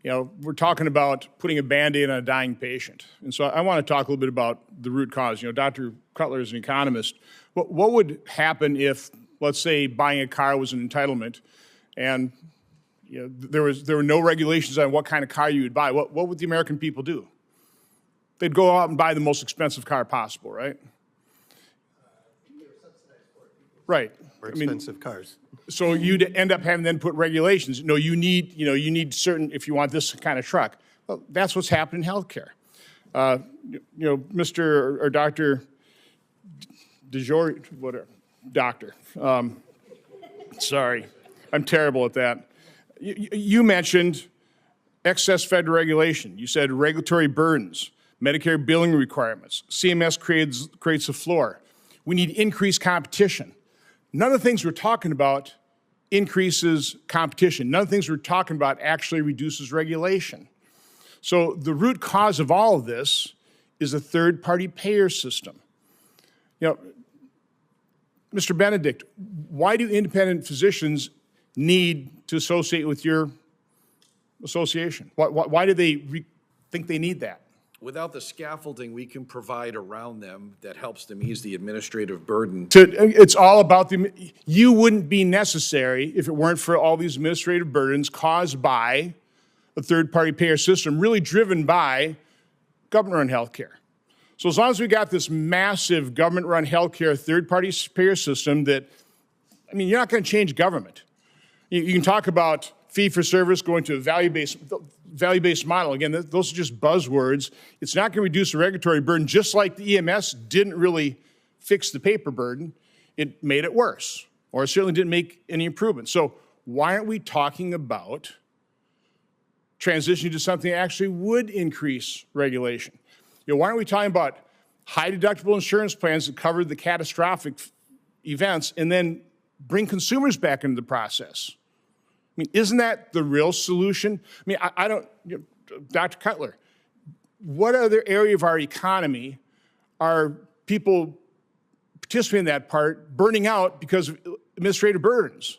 we're talking about putting a Band-Aid on a dying patient. And so I want to talk a little bit about the root cause. Dr. Cutler is an economist. What would happen if, let's say, buying a car was an entitlement and there were no regulations on what kind of car you would buy? What would the American people do? They'd go out and buy the most expensive car possible, right? Right. Or expensive cars. So you'd end up having then put regulations. No, you need certain, if you want this kind of truck. Well, that's what's happened in healthcare. Mr. or Dr. DeJour, whatever, doctor. Sorry, I'm terrible at that. You mentioned excess federal regulation. You said regulatory burdens, Medicare billing requirements. CMS creates a floor. We need increased competition. None of the things we're talking about increases competition. None of the things we're talking about actually reduces regulation. So the root cause of all of this is a third-party payer system. Mr. Benedict, why do independent physicians need to associate with your association? Why do they think they need that? Without the scaffolding we can provide around them that helps them ease the administrative burden. It's all about you wouldn't be necessary if it weren't for all these administrative burdens caused by a third-party payer system, really driven by government-run healthcare. So as long as we got this massive government-run healthcare third-party payer system you're not going to change government. You can talk about fee-for-service going to a value-based model. Again, those are just buzzwords. It's not going to reduce the regulatory burden, just like the EMS didn't really fix the paper burden. It made it worse, or it certainly didn't make any improvement. So why aren't we talking about transitioning to something that actually would increase regulation? Why aren't we talking about high-deductible insurance plans that cover the catastrophic events and then bring consumers back into the process? Isn't that the real solution? I don't, Dr. Cutler, what other area of our economy are people participating in that part burning out because of administrative burdens?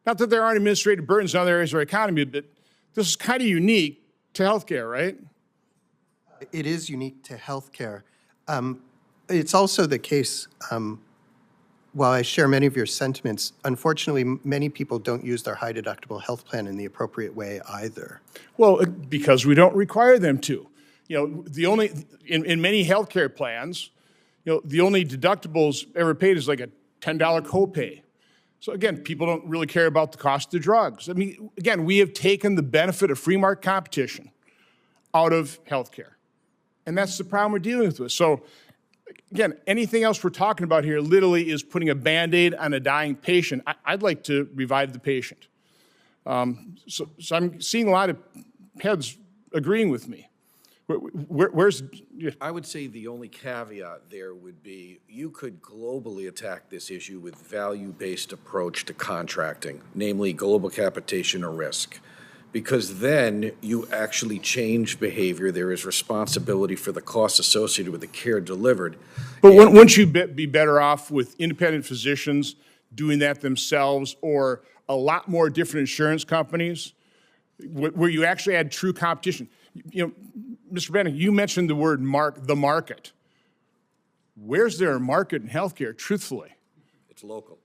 Not that there aren't administrative burdens in other areas of our economy, but this is kind of unique to healthcare, right? It is unique to healthcare. It's also the case, while I share many of your sentiments, unfortunately, many people don't use their high-deductible health plan in the appropriate way either. Well, because we don't require them to. The only, in many healthcare plans, the only deductibles ever paid is like a $10 copay. So again, people don't really care about the cost of the drugs. Again, we have taken the benefit of free market competition out of healthcare. And that's the problem we're dealing with. So again, anything else we're talking about here literally is putting a Band-Aid on a dying patient. I'd like to revive the patient. So I'm seeing a lot of heads agreeing with me. Where's... I would say the only caveat there would be you could globally attack this issue with value-based approach to contracting, namely global capitation or risk. Because then you actually change behavior. There is responsibility for the costs associated with the care delivered. But wouldn't you be better off with independent physicians doing that themselves, or a lot more different insurance companies where you actually had true competition? Mr. Bennett, you mentioned the word the market. Where's there a market in healthcare, truthfully? It's local.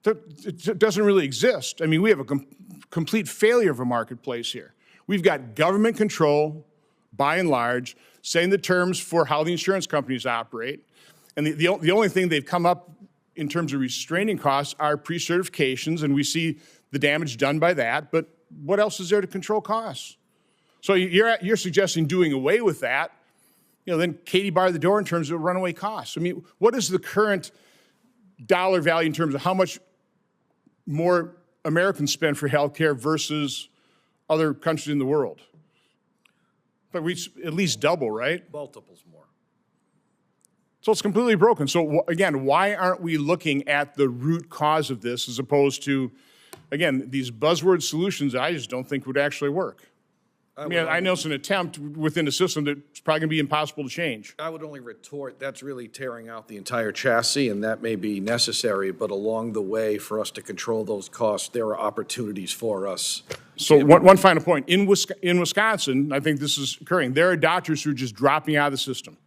It doesn't really exist. We have a complete failure of a marketplace here. We've got government control, by and large, setting the terms for how the insurance companies operate. And the only thing they've come up in terms of restraining costs are pre-certifications, and we see the damage done by that. But what else is there to control costs? So you're suggesting doing away with that, then Katie barred the door in terms of runaway costs. What is the current dollar value in terms of how much more Americans spend for healthcare versus other countries in the world? But we at least double, right? Multiples more. So it's completely broken. So again, why aren't we looking at the root cause of this as opposed to, again, these buzzword solutions that I just don't think would actually work? I mean, I know it's an attempt within a system that's probably going to be impossible to change. I would only retort, that's really tearing out the entire chassis, and that may be necessary, but along the way, for us to control those costs, there are opportunities for us. So one final point. In Wisconsin, I think this is occurring, there are doctors who are just dropping out of the system,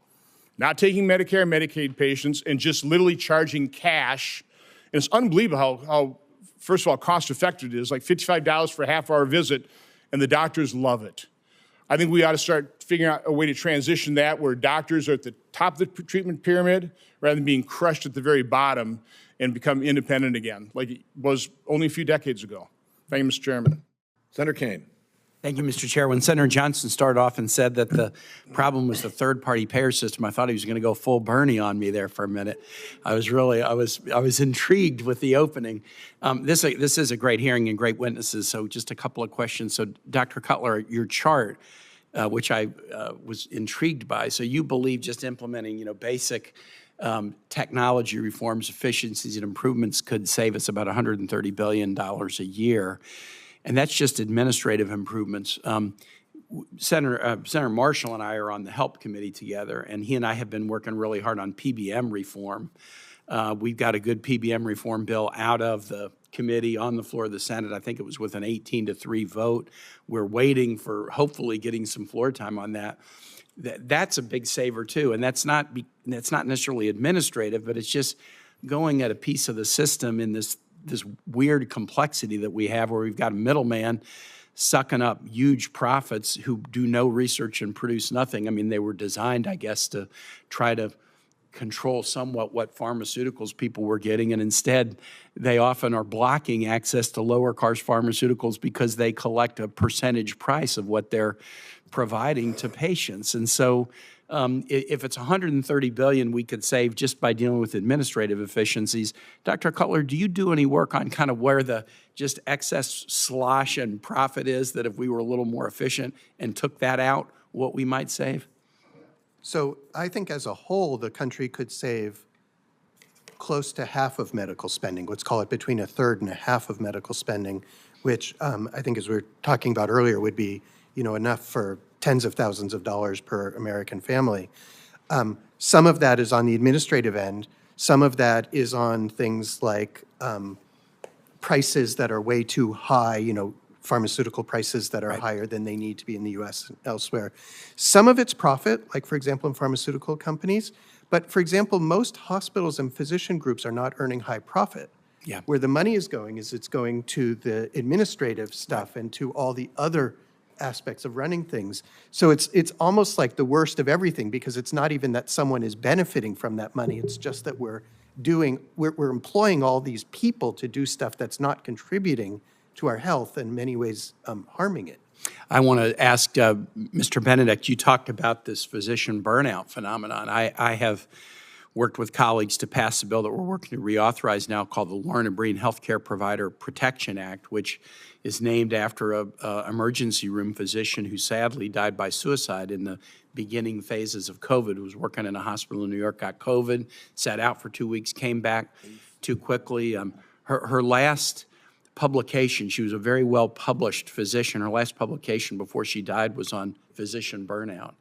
not taking Medicare and Medicaid patients, and just literally charging cash. And it's unbelievable how first of all, cost-effective it is, like $55 for a half-hour visit, and the doctors love it. I think we ought to start figuring out a way to transition that where doctors are at the top of the treatment pyramid rather than being crushed at the very bottom and become independent again, like it was only a few decades ago. Thank you, Mr. Chairman. Senator Kane. Thank you, Mr. Chair. When Senator Johnson started off and said that the problem was the third-party payer system, I thought he was going to go full Bernie on me there for a minute. I was intrigued with the opening. This is a great hearing and great witnesses. So just a couple of questions. So Dr. Cutler, your chart, which I was intrigued by. So you believe just implementing, basic technology reforms, efficiencies, and improvements could save us about $130 billion a year. And that's just administrative improvements. Senator Marshall and I are on the HELP committee together, and he and I have been working really hard on PBM reform. We've got a good PBM reform bill out of the committee on the floor of the Senate. I think it was with an 18-3 vote. We're waiting for hopefully getting some floor time on that. That's a big saver too, and that's not necessarily administrative, but it's just going at a piece of the system in this weird complexity that we have where we've got a middleman sucking up huge profits who do no research and produce nothing. I mean, they were designed, I guess, to try to control somewhat what pharmaceuticals people were getting, and instead they often are blocking access to lower cost pharmaceuticals because they collect a percentage price of what they're providing to patients. And so if it's $130 billion we could save just by dealing with administrative efficiencies, Dr. Cutler, do you do any work on kind of where the just excess slosh and profit is, that if we were a little more efficient and took that out, what we might save? So I think as a whole, the country could save close to half of medical spending, let's call it between a third and a half of medical spending, which I think, as we were talking about earlier, would be enough for tens of thousands of dollars per American family. Some of that is on the administrative end. Some of that is on things like prices that are way too high, pharmaceutical prices that are higher than they need to be in the U.S. and elsewhere. Some of it's profit, like, for example, in pharmaceutical companies. But, for example, most hospitals and physician groups are not earning high profit. Yeah. Where the money is going is it's going to the administrative stuff and to all the other aspects of running things. So it's almost like the worst of everything, because it's not even that someone is benefiting from that money. It's just that we're employing all these people to do stuff that's not contributing to our health, and in many ways harming it. I want to ask Mr. Benedict, you talked about this physician burnout phenomenon. I have worked with colleagues to pass a bill that we're working to reauthorize now called the Lauren and Breen Healthcare Provider Protection Act, which is named after an emergency room physician who sadly died by suicide in the beginning phases of COVID, who was working in a hospital in New York, got COVID, sat out for 2 weeks, came back too quickly. Her last publication, she was a very well-published physician. Her last publication before she died was on physician burnout.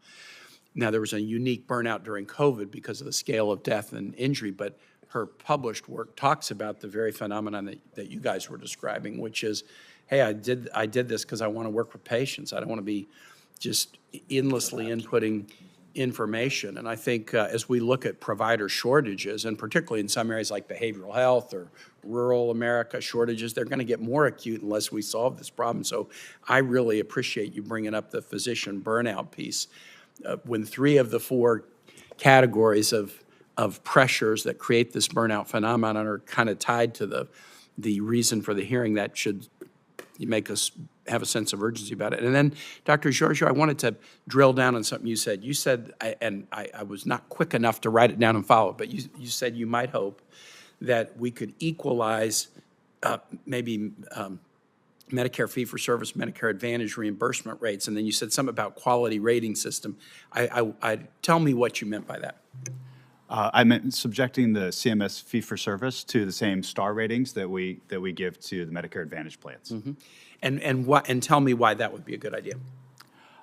Now, there was a unique burnout during COVID because of the scale of death and injury, but her published work talks about the very phenomenon that you guys were describing, which is, hey, I did this because I want to work with patients. I don't want to be just endlessly inputting information. And I think as we look at provider shortages, and particularly in some areas like behavioral health or rural America shortages, they're going to get more acute unless we solve this problem. So I really appreciate you bringing up the physician burnout piece. When 3 of the 4 categories of pressures that create this burnout phenomenon are kind of tied to the reason for the hearing, that should make us have a sense of urgency about it. And then, Dr. Giorgio, I wanted to drill down on something you said. You said, and I was not quick enough to write it down and follow it, but you said you might hope that we could equalize maybe Medicare fee-for-service, Medicare Advantage reimbursement rates, and then you said something about quality rating system. Tell me what you meant by that. I meant subjecting the CMS fee-for-service to the same star ratings that we give to the Medicare Advantage plans. Mm-hmm. And tell me why that would be a good idea.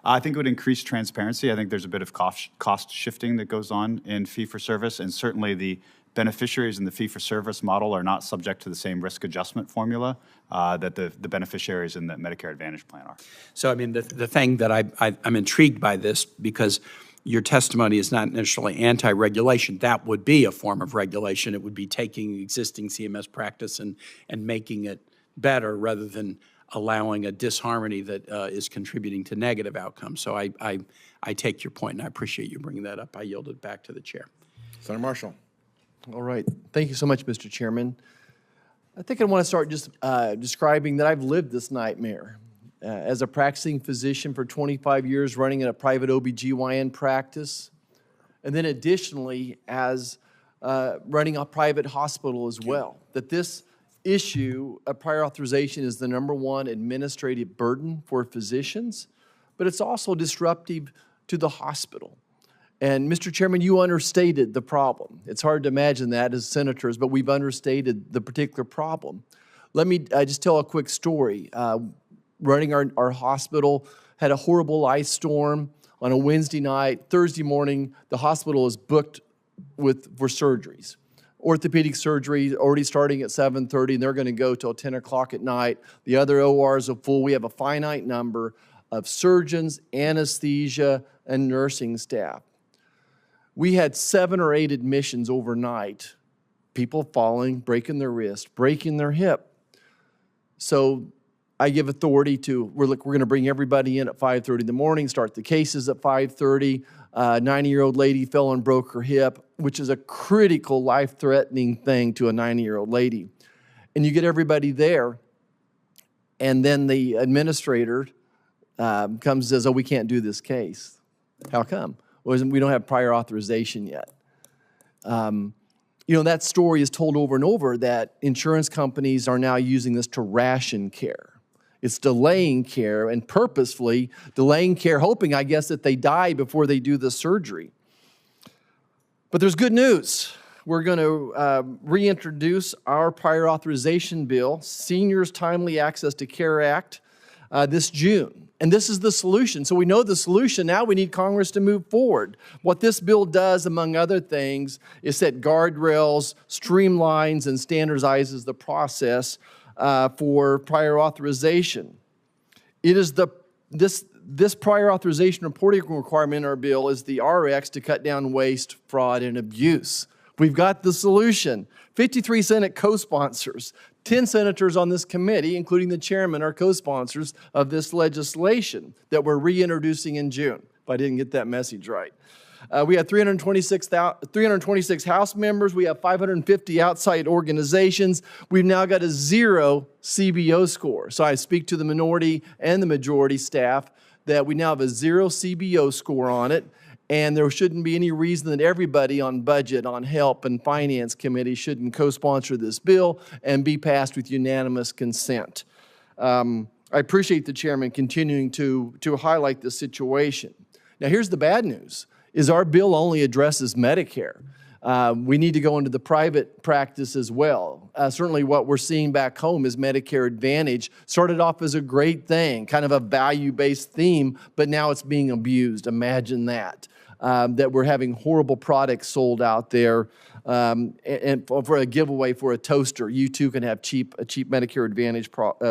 I think it would increase transparency. I think there's a bit of cost shifting that goes on in fee-for-service, and certainly the beneficiaries in the fee-for-service model are not subject to the same risk adjustment formula that the beneficiaries in the Medicare Advantage plan are. So, I mean, the thing that I'm intrigued by this, because your testimony is not necessarily anti-regulation. That would be a form of regulation. It would be taking existing CMS practice and making it better rather than allowing a disharmony that is contributing to negative outcomes. So I take your point, and I appreciate you bringing that up. I yield it back to the chair. Senator Marshall. All right. Thank you so much, Mr. Chairman. I think I want to start just describing that I've lived this nightmare. As a practicing physician for 25 years, running a private OBGYN practice, and then additionally as running a private hospital as well, that this issue of prior authorization is the #1 administrative burden for physicians, but it's also disruptive to the hospital. And Mr. Chairman, you understated the problem. It's hard to imagine that as senators, but we've understated the particular problem. Let me just tell a quick story. Running our hospital, had a horrible ice storm on a Wednesday night. Thursday morning, the hospital is booked for surgeries. Orthopedic surgery already starting at 7:30, and they're going to go till 10 o'clock at night. The other ORs are full. We have a finite number of surgeons, anesthesia, and nursing staff. We had 7 or 8 admissions overnight, people falling, breaking their wrist, breaking their hip. So I give authority to, we're going to bring everybody in at 5:30 in the morning, start the cases at 5:30. 90-year-old lady fell and broke her hip, which is a critical, life-threatening thing to a 90-year-old lady. And you get everybody there, and then the administrator comes and says, oh, we can't do this case. How come? Well, we don't have prior authorization yet. You know, that story is told over and over that insurance companies are now using this to ration care. It's delaying care and purposefully delaying care, hoping, I guess, that they die before they do the surgery. But there's good news. We're going to reintroduce our prior authorization bill, Seniors Timely Access to Care Act, this June. And this is the solution. So we know the solution. Now we need Congress to move forward. What this bill does, among other things, is set guardrails, streamlines, and standardizes the process for prior authorization. It is this prior authorization reporting requirement in our bill is the RX to cut down waste, fraud, and abuse. We've got the solution. 53 Senate co-sponsors, 10 senators on this committee, including the chairman, are co-sponsors of this legislation that we're reintroducing in June, if I didn't get that message right. We have 326 House members. We have 550 outside organizations. We've now got a 0 CBO score. So I speak to the minority and the majority staff that we now have a 0 CBO score on it, and there shouldn't be any reason that everybody on budget, on health, and finance committee shouldn't co-sponsor this bill and be passed with unanimous consent. I appreciate the chairman continuing to highlight this situation. Now, here's the bad news. Is our bill only addresses Medicare. We need to go into the private practice as well. Certainly what we're seeing back home is Medicare Advantage started off as a great thing, kind of a value-based theme, but now it's being abused. Imagine that. That we're having horrible products sold out there, and for a giveaway for a toaster, you too can have a cheap Medicare Advantage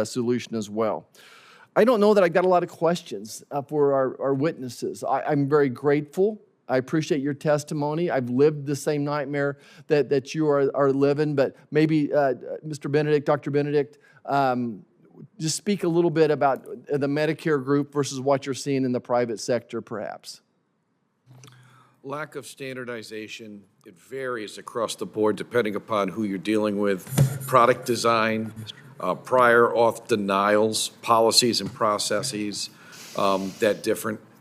solution as well. I don't know that I got a lot of questions for our witnesses. I'm very grateful. I appreciate your testimony. I've lived the same nightmare that you are living, but maybe Mr. Benedict, Dr. Benedict, just speak a little bit about the Medicare group versus what you're seeing in the private sector, perhaps. Lack of standardization, it varies across the board depending upon who you're dealing with. Product design, prior auth denials, policies and processes that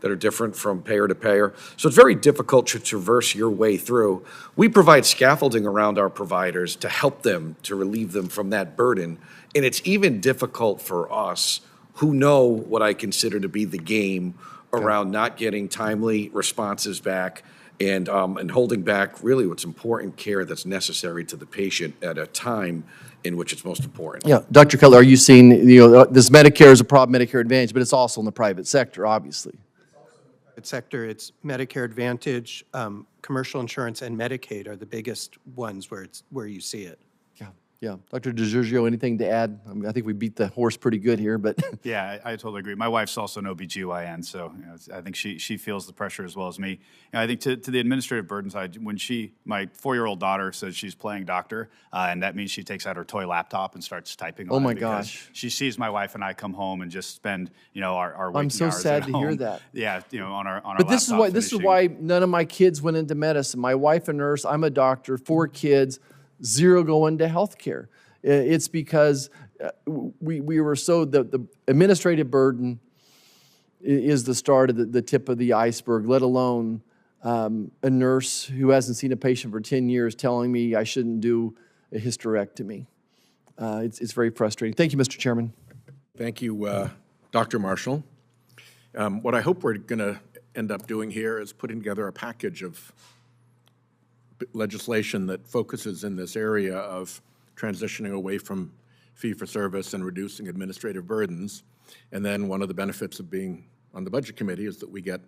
are different from payer to payer. So it's very difficult to traverse your way through. We provide scaffolding around our providers to help them, to relieve them from that burden. And it's even difficult for us who know what I consider to be the game around not getting timely responses back and holding back really what's important care that's necessary to the patient at a time in which it's most important. Yeah, Dr. Cutler, are you seeing, this Medicare is a problem, Medicare Advantage, but it's also in the private sector, obviously. sector, it's Medicare Advantage, commercial insurance, and Medicaid are the biggest ones where you see it. Yeah. Dr. DeGiorgio, anything to add? I mean, I think we beat the horse pretty good here, but Yeah, I totally agree. My wife's also an OBGYN, so I think she feels the pressure as well as me. I think to the administrative burden side, when my 4-year-old daughter says she's playing doctor, and that means she takes out her toy laptop and starts typing on Oh it my because gosh. she sees my wife and I come home and just spend, our waking I'm so hours sad at to hear home. that. Yeah, on our But this is laptop why finishing. none of my kids went into medicine. My wife a nurse, I'm a doctor, 4 kids, 0 go into healthcare. It's because we were so the administrative burden is the start of the tip of the iceberg. Let alone a nurse who hasn't seen a patient for 10 years telling me I shouldn't do a hysterectomy. It's very frustrating. Thank you, Mr. Chairman. Thank you, Dr. Marshall. What I hope we're going to end up doing here is putting together a package of legislation that focuses in this area of transitioning away from fee-for-service and reducing administrative burdens. And then one of the benefits of being on the Budget Committee is that we get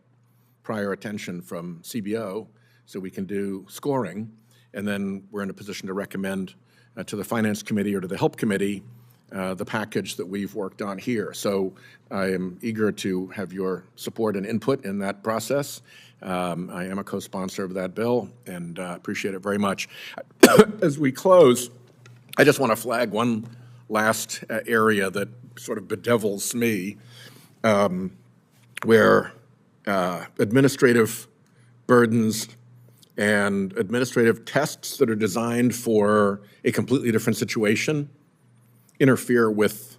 prior attention from CBO so we can do scoring. And then we're in a position to recommend to the Finance Committee or to the Help Committee the package that we've worked on here. So I am eager to have your support and input in that process. I am a co-sponsor of that bill and appreciate it very much. As we close, I just want to flag one last area that sort of bedevils me, where administrative burdens and administrative tests that are designed for a completely different situation interfere with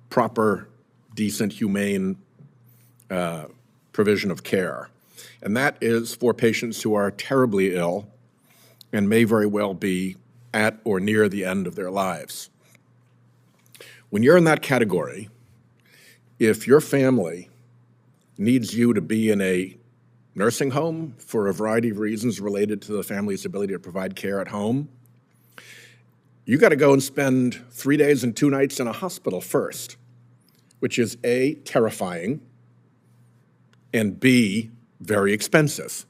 proper, decent, humane provision of care. And that is for patients who are terribly ill and may very well be at or near the end of their lives. When you're in that category, if your family needs you to be in a nursing home for a variety of reasons related to the family's ability to provide care at home, you got to go and spend 3 days and 2 nights in a hospital first, which is A, terrifying, and B, very expensive.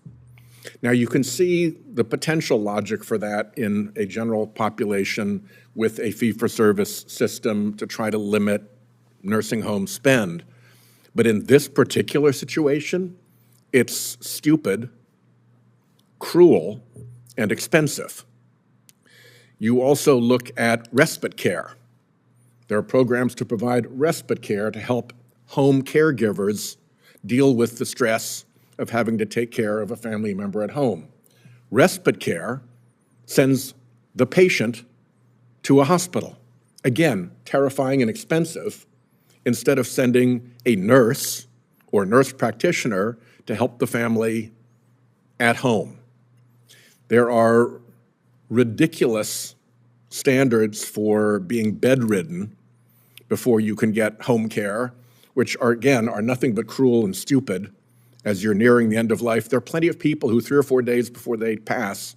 Now, you can see the potential logic for that in a general population with a fee-for-service system to try to limit nursing home spend. But in this particular situation, it's stupid, cruel, and expensive. You also look at respite care. There are programs to provide respite care to help home caregivers deal with the stress of having to take care of a family member at home. Respite care sends the patient to a hospital. Again, terrifying and expensive, instead of sending a nurse or nurse practitioner to help the family at home. There are ridiculous standards for being bedridden before you can get home care, which are, again, are nothing but cruel and stupid as you're nearing the end of life. There are plenty of people who 3 or 4 days before they pass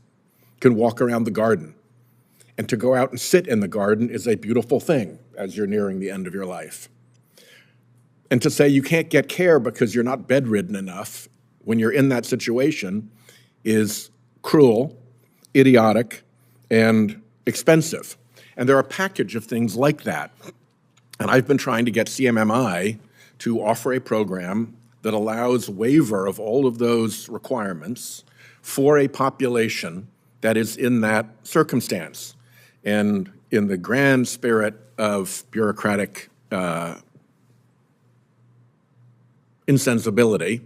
can walk around the garden. And to go out and sit in the garden is a beautiful thing as you're nearing the end of your life. And to say you can't get care because you're not bedridden enough when you're in that situation is cruel, idiotic, and expensive. And there are a package of things like that. And I've been trying to get CMMI to offer a program that allows waiver of all of those requirements for a population that is in that circumstance. And in the grand spirit of bureaucratic insensibility,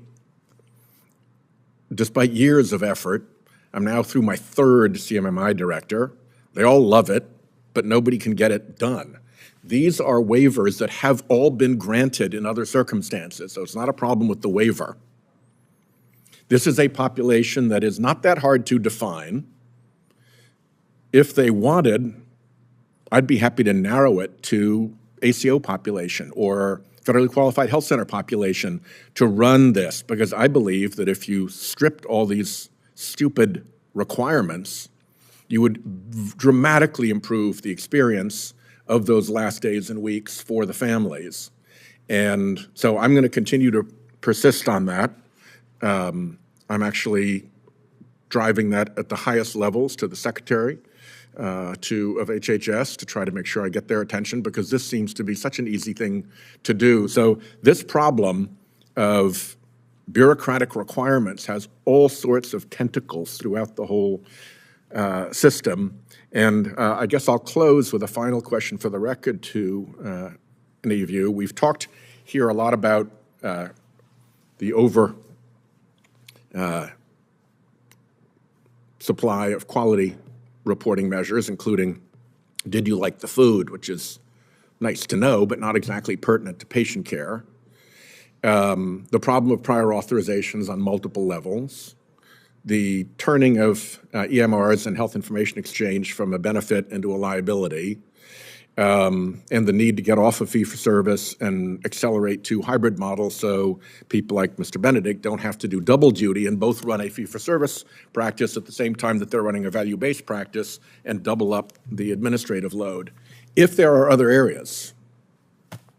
despite years of effort, I'm now through my 3rd CMMI director. They all love it, but nobody can get it done. These are waivers that have all been granted in other circumstances, so it's not a problem with the waiver. This is a population that is not that hard to define. If they wanted, I'd be happy to narrow it to ACO population or federally qualified health center population to run this, because I believe that if you stripped all these stupid requirements, you would dramatically improve the experience of those last days and weeks for the families. And so I'm going to continue to persist on that. I'm actually driving that at the highest levels to the secretary of HHS to try to make sure I get their attention, because this seems to be such an easy thing to do. So this problem of bureaucratic requirements has all sorts of tentacles throughout the whole system. And I guess I'll close with a final question for the record to any of you. We've talked here a lot about the supply of quality reporting measures, including did you like the food, which is nice to know, but not exactly pertinent to patient care. The problem of prior authorizations on multiple levels, the turning of EMRs and health information exchange from a benefit into a liability, and the need to get off of fee-for-service and accelerate to hybrid models so people like Mr. Benedict don't have to do double duty and both run a fee-for-service practice at the same time that they're running a value-based practice and double up the administrative load. If there are other areas,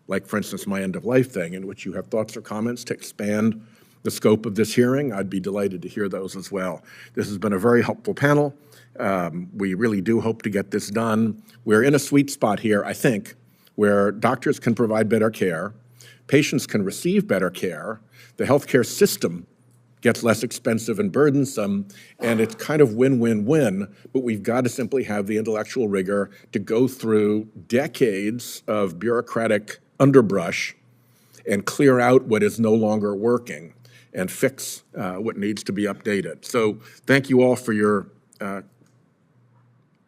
like, for instance, my end-of-life thing, in which you have thoughts or comments to expand the scope of this hearing, I'd be delighted to hear those as well. This has been a very helpful panel. We really do hope to get this done. We're in a sweet spot here, I think, where doctors can provide better care, patients can receive better care, the healthcare system gets less expensive and burdensome, and it's kind of win-win-win, but we've got to simply have the intellectual rigor to go through decades of bureaucratic underbrush and clear out what is no longer working and fix what needs to be updated. So thank you all for your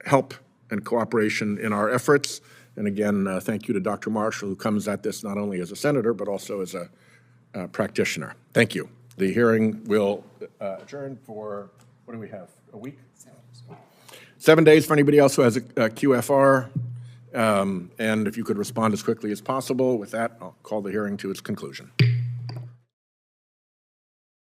help and cooperation in our efforts. And again, thank you to Dr. Marshall, who comes at this not only as a senator, but also as a practitioner. Thank you. The hearing will adjourn for, what do we have, a week? 7 days for anybody else who has a QFR. And if you could respond as quickly as possible. With that, I'll call the hearing to its conclusion.